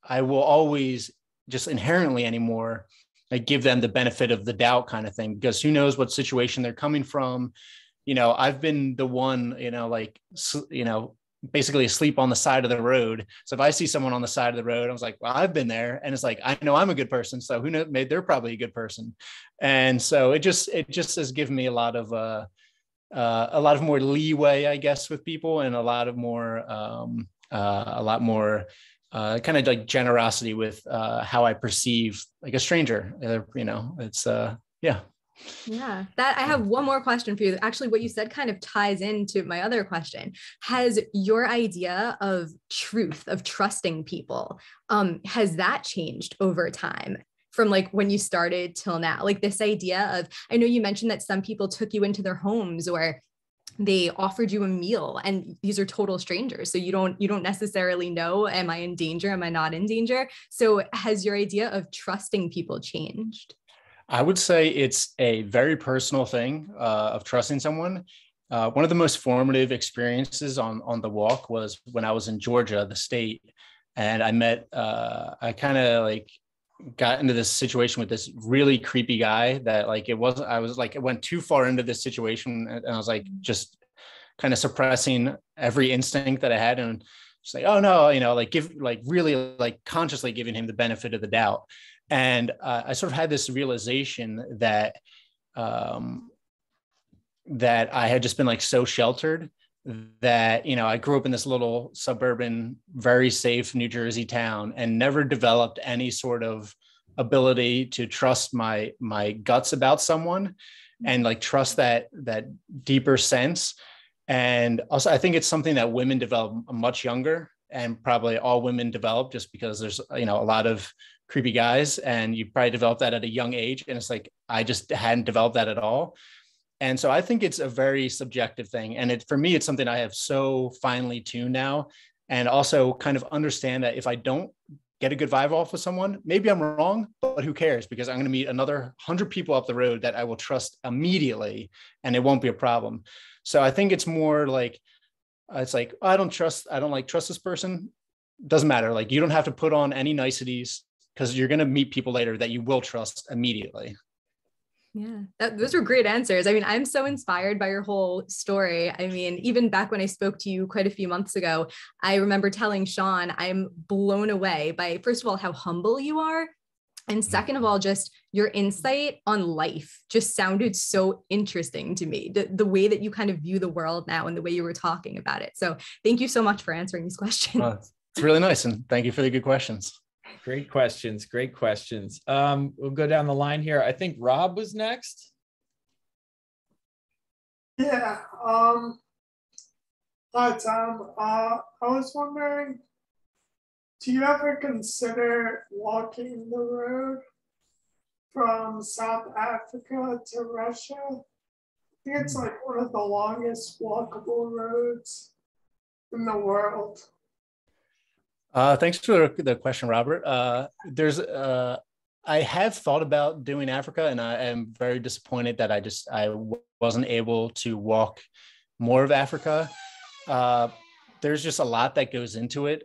I will always just inherently anymore like give them the benefit of the doubt kind of thing, because who knows what situation they're coming from. You know, I've been the one, you know, like, you know, basically asleep on the side of the road. So if I see someone on the side of the road, I was like, well, I've been there. And it's like, I know I'm a good person. So who knows, maybe they're probably a good person. And so it just has given me a lot of more leeway, I guess, with people, and a lot more kind of like generosity with how I perceive like a stranger. You know, it's yeah. Yeah, that I have one more question for you. Actually, what you said kind of ties into my other question. Has your idea of truth, of trusting people, has that changed over time from like when you started till now? Like this idea of, I know you mentioned that some people took you into their homes, or they offered you a meal, and these are total strangers. So you don't necessarily know, am I in danger? Am I not in danger? So has your idea of trusting people changed? I would say it's a very personal thing of trusting someone. One of the most formative experiences on the walk was when I was in Georgia, the state, and I met, I kind of like got into this situation with this really creepy guy that like, it went too far into this situation, and I was like just kind of suppressing every instinct that I had, and just like, oh no, you know, like really like consciously giving him the benefit of the doubt. And I sort of had this realization that that I had just been like so sheltered that, you know, I grew up in this little suburban, very safe New Jersey town, and never developed any sort of ability to trust my guts about someone, and like trust that deeper sense. And also, I think it's something that women develop much younger, and probably all women develop, just because there's, you know, a lot of creepy guys, and you probably develop that at a young age. And it's like, I just hadn't developed that at all. And so I think it's a very subjective thing. And for me, it's something I have so finely tuned now. And also kind of understand that if I don't get a good vibe off with someone, maybe I'm wrong, but who cares? Because I'm going to meet another 100 people up the road that I will trust immediately, and it won't be a problem. So I think it's more like, it's like, I don't trust this person. Doesn't matter. Like, you don't have to put on any niceties, because you're going to meet people later that you will trust immediately. Yeah, those are great answers. I mean, I'm so inspired by your whole story. I mean, even back when I spoke to you quite a few months ago, I remember telling Sean, I'm blown away by, first of all, how humble you are. And second of all, just your insight on life just sounded so interesting to me, the way that you kind of view the world now and the way you were talking about it. So thank you so much for answering these questions. It's really nice. And thank you for the good questions. Great questions. Great questions. We'll go down the line here. I think Rob was next. Yeah. Hi, Tom. I was wondering, do you ever consider walking the road from South Africa to Russia? I think it's like one of the longest walkable roads in the world. Thanks for the question, Robert. I have thought about doing Africa, and I am very disappointed that I wasn't able to walk more of Africa. There's just a lot that goes into it.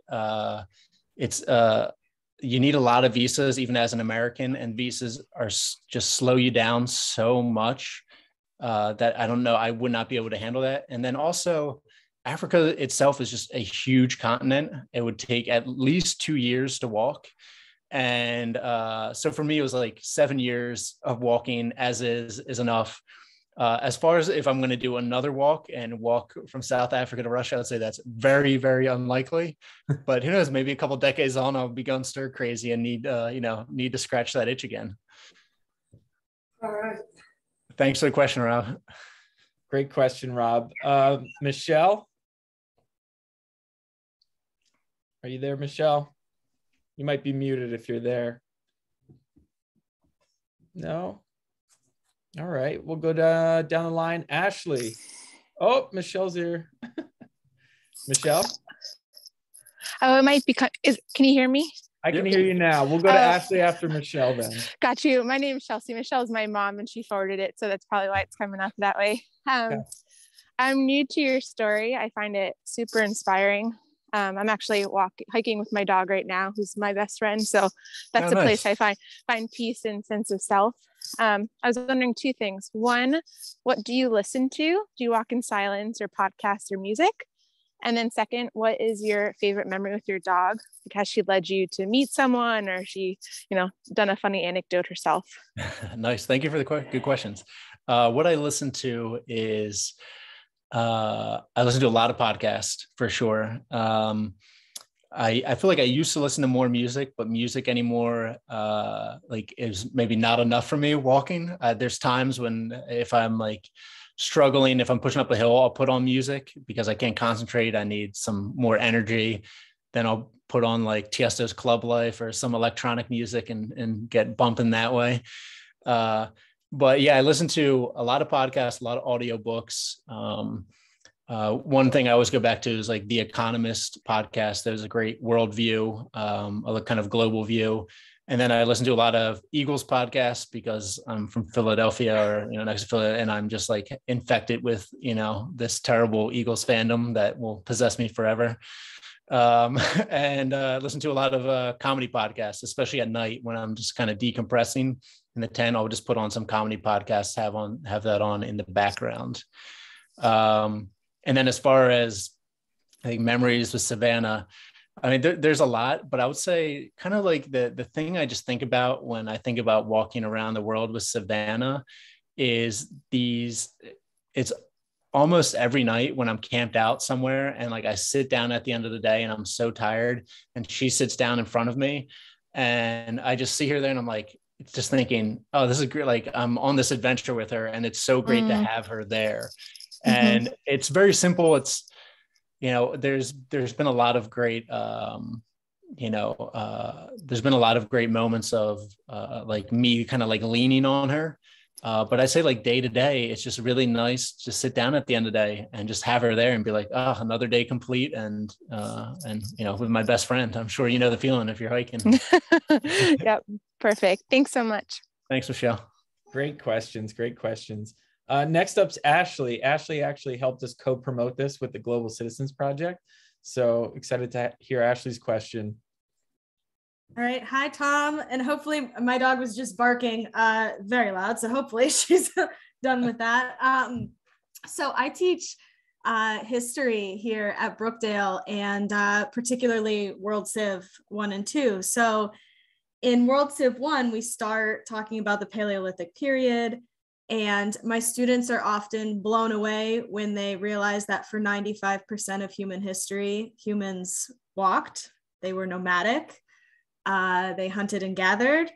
You need a lot of visas, even as an American, and visas are just slow you down so much that I don't know, I would not be able to handle that. And then also, Africa itself is just a huge continent. It would take at least 2 years to walk. And so for me, it was like 7 years of walking as is enough. As far as if I'm going to do another walk from South Africa to Russia, I'd say that's very, very unlikely. But who knows? Maybe a couple decades on, I'll be going stir crazy and need to scratch that itch again. All right. Thanks for the question, Rob. Great question, Rob. Michelle, are you there, Michelle? You might be muted if you're there. No. All right, we'll go down the line. Ashley. Oh, Michelle's here. Michelle? Oh, it might be, can you hear me? I can hear you now. We'll go to Ashley after Michelle then. Got you. My name is Chelsea. Michelle's my mom and she forwarded it, so that's probably why it's coming up that way. Okay. I'm new to your story. I find it super inspiring. I'm actually hiking with my dog right now, who's my best friend. So that's a place I find peace and sense of self. I was wondering two things. One, what do you listen to? Do you walk in silence or podcasts or music? And then second, what is your favorite memory with your dog? Like, has she led you to meet someone, or she, done a funny anecdote herself? Nice. Thank you for the good questions. What I listen to is, I listen to a lot of podcasts for sure. I feel like I used to listen to more music, but music anymore, is maybe not enough for me walking. There's times when if I'm struggling, if I'm pushing up a hill, I'll put on music because I can't concentrate. I need some more energy. Then I'll put on Tiesto's Club Life or some electronic music and get bumping that way. But yeah, I listen to a lot of podcasts, a lot of audiobooks. One thing I always go back to is The Economist podcast. There's a great worldview, a kind of global view. And then I listen to a lot of Eagles podcasts because I'm from Philadelphia or, next to Philadelphia, and I'm just infected with, this terrible Eagles fandom that will possess me forever. And listen to a lot of comedy podcasts, especially at night when I'm just kind of decompressing in the tent. I'll just put on some comedy podcasts, have that on in the background. And then as far as memories with Savannah, I mean, there's a lot, but I would say kind of the thing I just think about when I think about walking around the world with Savannah is it's almost every night when I'm camped out somewhere and I sit down at the end of the day and I'm so tired and she sits down in front of me and I just see her there and I'm just thinking, oh, this is great. I'm on this adventure with her and it's so great to have her there. And it's very simple. It's, there's been a lot of great, there's been a lot of great moments of me kind of leaning on her. But I say day to day, it's just really nice to sit down at the end of the day and just have her there and be oh, another day complete. And with my best friend, I'm sure you know the feeling if you're hiking. Yep. Perfect. Thanks so much. Thanks, Michelle. Great questions. Great questions. Next up's Ashley. Ashley actually helped us co-promote this with the Global Citizens Project. So excited to hear Ashley's question. All right. Hi, Tom. And hopefully my dog was just barking very loud. So hopefully she's done with that. So I teach history here at Brookdale and particularly World Civ 1 and 2. So in World Civ 1, we start talking about the Paleolithic period. And my students are often blown away when they realize that for 95% of human history, humans walked, they were nomadic, they hunted and gathered.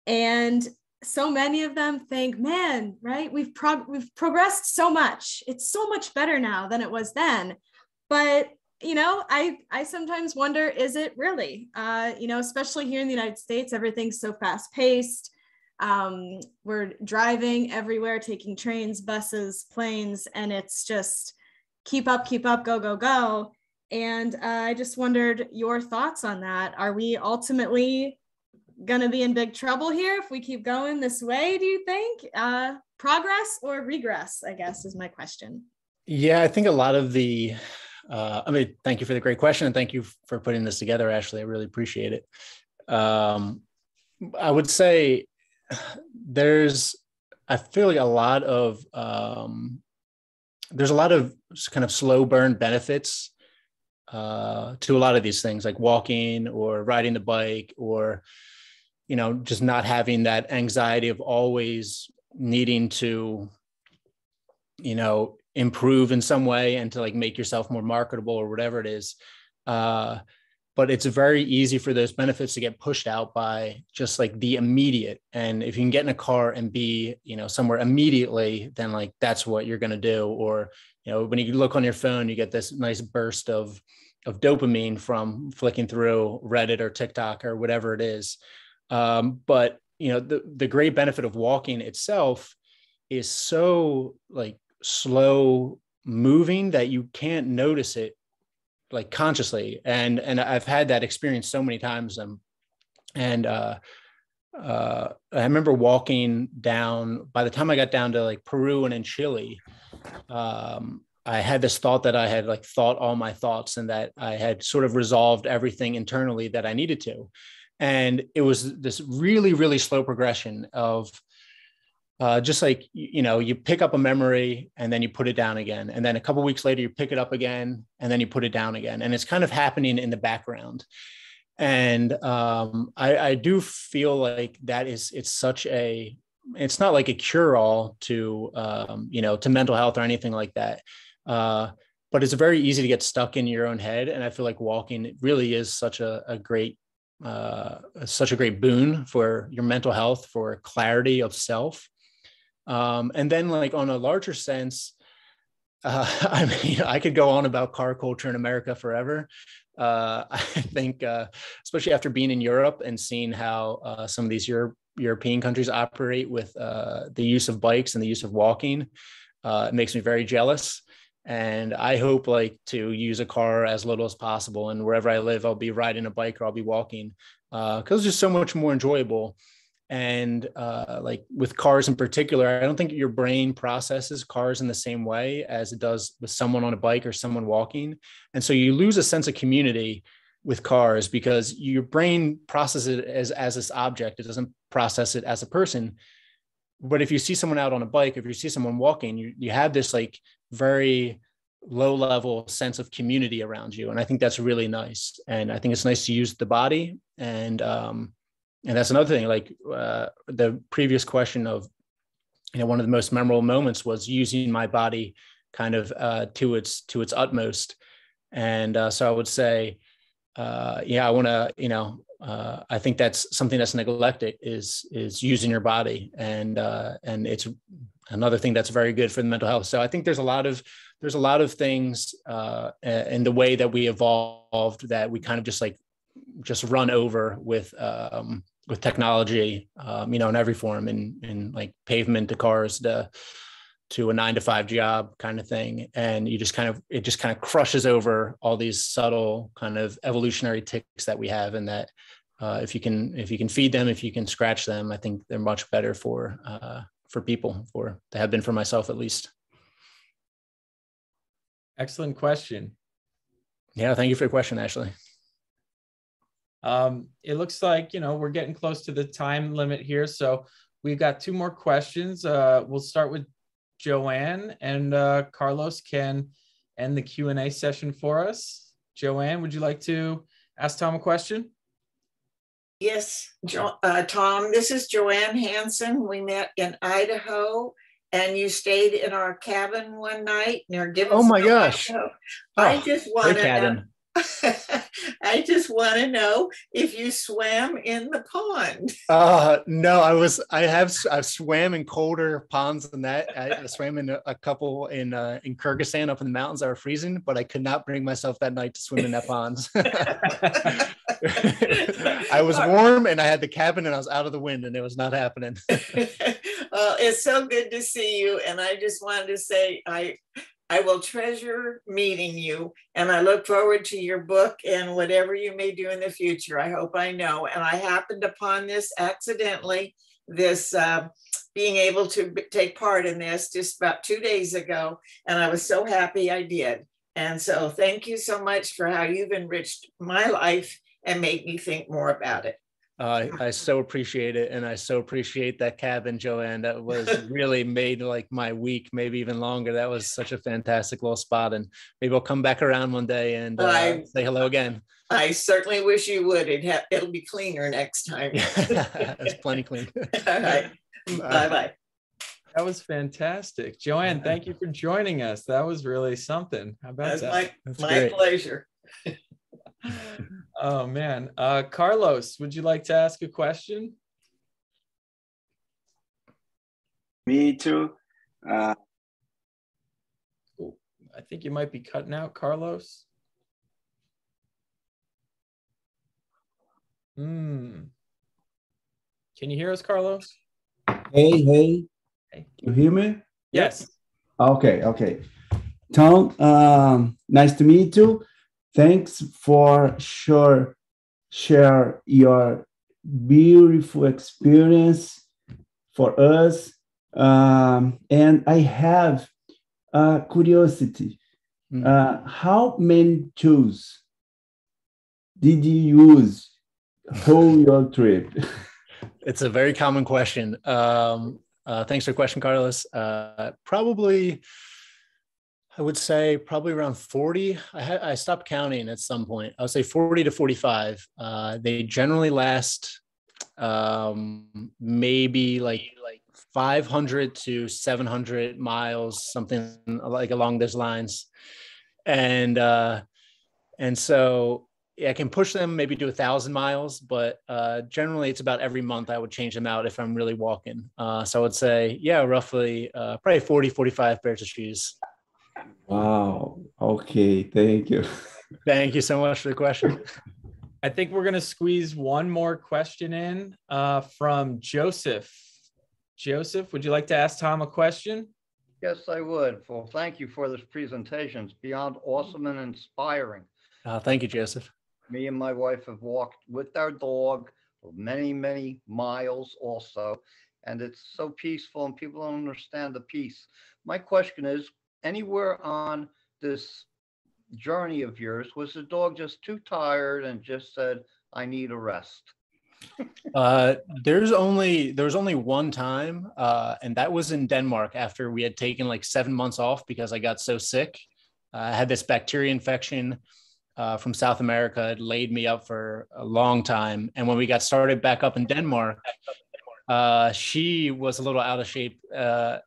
And so many of them think, man, right, we've progressed so much. It's so much better now than it was then. But I sometimes wonder, is it really? Especially here in the United States, everything's so fast paced. We're driving everywhere, taking trains, buses, planes, and it's just keep up, go, go, go. And I just wondered your thoughts on that. Are we ultimately going to be in big trouble here if we keep going this way, do you think? Progress or regress, I guess, is my question. Yeah, I think a lot of the, thank you for the great question, and thank you for putting this together, Ashley. I really appreciate it. I would say I feel like there's a lot of kind of slow burn benefits to a lot of these things, like walking or riding the bike, or, just not having that anxiety of always needing to, improve in some way and to like make yourself more marketable or whatever it is. But it's very easy for those benefits to get pushed out by just like the immediate. And if you can get in a car and be, somewhere immediately, then like that's what you're going to do. Or, when you look on your phone, you get this nice burst of dopamine from flicking through Reddit or TikTok or whatever it is. But, the great benefit of walking itself is so like slow moving that you can't notice it like consciously. And I've had that experience so many times. I remember walking down, by the time I got down to like Peru and in Chile, I had this thought that I had like thought all my thoughts and that I had sort of resolved everything internally that I needed to. And it was this really, really slow progression of just like, you pick up a memory and then you put it down again. And then a couple of weeks later, you pick it up again and then you put it down again. And it's kind of happening in the background. And I do feel like it's not like a cure-all to, to mental health or anything like that. But it's very easy to get stuck in your own head. And I feel like walking really is such a great boon for your mental health, for clarity of self. And then like on a larger sense, I could go on about car culture in America forever. I think, especially after being in Europe and seeing how some of these European countries operate with the use of bikes and the use of walking, it makes me very jealous. And I hope like to use a car as little as possible. And wherever I live, I'll be riding a bike or I'll be walking because it's just so much more enjoyable. And like with cars in particular, I don't think your brain processes cars in the same way as it does with someone on a bike or someone walking. And so you lose a sense of community with cars because your brain processes it as this object. It doesn't process it as a person. But if you see someone out on a bike, if you see someone walking, you have this like very low level sense of community around you. And I think that's really nice. And I think it's nice to use the body. And that's another thing, like the previous question of, one of the most memorable moments was using my body kind of to its utmost. And so I would say, I want to, I think that's something that's neglected is using your body. And it's another thing that's very good for the mental health. So I think there's a lot of things in the way that we evolved that we kind of just run over with technology, in every form, in like pavement to cars to a 9-to-5 job kind of thing. And it just kind of crushes over all these subtle kind of evolutionary ticks that we have. And that if you can feed them, if you can scratch them, I think they're much better for people, they have been for myself at least. Excellent question. Yeah, thank you for your question, Ashley. It looks like, we're getting close to the time limit here. So we've got 2 more questions. We'll start with Joanne, and Carlos can end the Q&A session for us. Joanne, would you like to ask Tom a question? Yes, Tom, this is Joanne Hansen. We met in Idaho, and you stayed in our cabin one night near Gibbons. Oh my gosh. I just want to know. I just want to know if you swam in the pond. No, I've swam in colder ponds than that. I swam in a couple in Kyrgyzstan up in the mountains that were freezing, but I could not bring myself that night to swim in that ponds. I was warm and I had the cabin and I was out of the wind and it was not happening. Well, it's so good to see you. And I just wanted to say, I will treasure meeting you, and I look forward to your book and whatever you may do in the future. I hope I know. And I happened upon this accidentally, this being able to take part in this just about 2 days ago. And I was so happy I did. And so thank you so much for how you've enriched my life and made me think more about it. I so appreciate it. And I so appreciate that cabin, Joanne. That was really made like my week, maybe even longer. That was such a fantastic little spot. And maybe I'll come back around one day and say hello again. I certainly wish you would. It'll be cleaner next time. It's plenty clean. All right. Bye-bye. That was fantastic. Joanne, thank you for joining us. That was really something. How about that? My pleasure. Oh man. Carlos, would you like to ask a question? Me too. I think you might be cutting out, Carlos. Can you hear us, Carlos? Hey. You hear me? Yes. Okay. Tom, nice to meet you. Thanks for share your beautiful experience for us. And I have a curiosity. How many tools did you use whole your trip? It's a very common question. Thanks for the question, Carlos. Probably, I would say probably around 40. I stopped counting at some point. I would say 40 to 45. They generally last maybe like 500 to 700 miles, something like along those lines. And so I can push them maybe to 1,000 miles, but generally it's about every month I would change them out if I'm really walking. So I would say, yeah, roughly probably 40, 45 pairs of shoes. Wow. Okay. Thank you. Thank you so much for the question. I think we're going to squeeze one more question in from Joseph. Joseph, would you like to ask Tom a question? Yes, I would. Well, thank you for this presentation. It's beyond awesome and inspiring. Thank you, Joseph. Me and my wife have walked with our dog for many, many miles also, and it's so peaceful and people don't understand the peace. My question is, anywhere on this journey of yours, was the dog just too tired and just said, I need a rest? There was only one time, and that was in Denmark after we had taken like 7 months off because I got so sick. I had this bacteria infection from South America. It laid me up for a long time. And when we got started back up in Denmark, she was a little out of shape,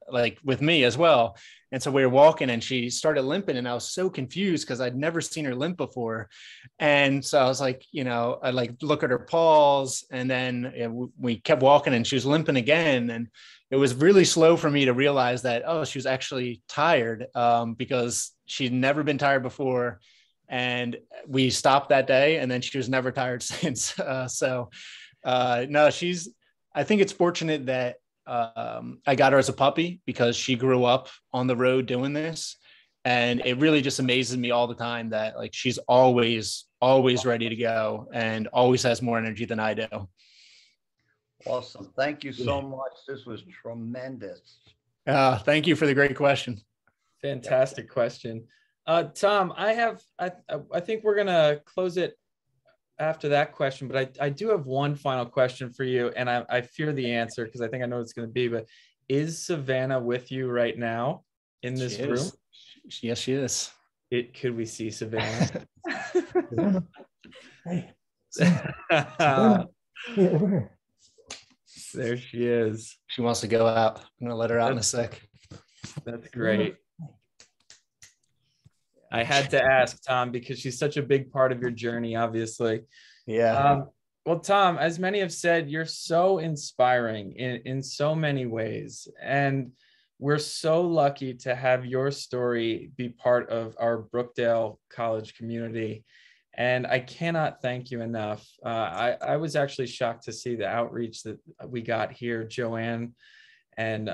like with me as well. And so we were walking and she started limping and I was so confused because I'd never seen her limp before. And so I was like, I like look at her paws and then we kept walking and she was limping again. And it was really slow for me to realize that, oh, she was actually tired because she'd never been tired before. And we stopped that day and then she was never tired since. No, I think it's fortunate that I got her as a puppy because she grew up on the road doing this. And it really just amazes me all the time that like she's always ready to go and always has more energy than I do. Awesome. Thank you so much. This was tremendous. Thank you for the great question. Fantastic question. Tom, I think we're going to close it after that question, but I do have one final question for you, and I fear the answer because I think I know what it's going to be, but is Savannah with you right now in this room? Yes, she is. Could we see Savannah? Hey. There she is. She wants to go out. I'm going to let her out in a sec. That's great. I had to ask, Tom, because she's such a big part of your journey, obviously. Yeah. Well, Tom, as many have said, you're so inspiring in so many ways. And we're so lucky to have your story be part of our Brookdale College community. And I cannot thank you enough. I was actually shocked to see the outreach that we got here, Joanne and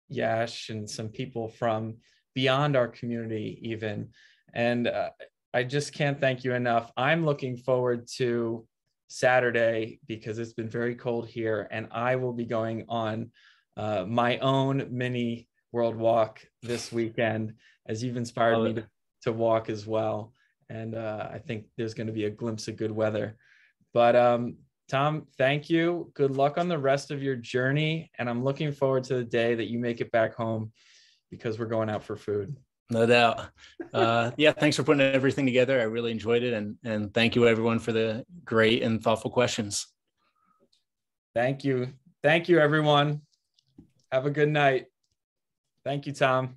Yash and some people from beyond our community even. And I just can't thank you enough. I'm looking forward to Saturday because it's been very cold here, and I will be going on my own mini world walk this weekend, as you've inspired me to walk as well. And I think there's going to be a glimpse of good weather. But Tom, thank you. Good luck on the rest of your journey. And I'm looking forward to the day that you make it back home, because we're going out for food. No doubt. Yeah, thanks for putting everything together. I really enjoyed it. And thank you, everyone, for the great and thoughtful questions. Thank you. Thank you, everyone. Have a good night. Thank you, Tom.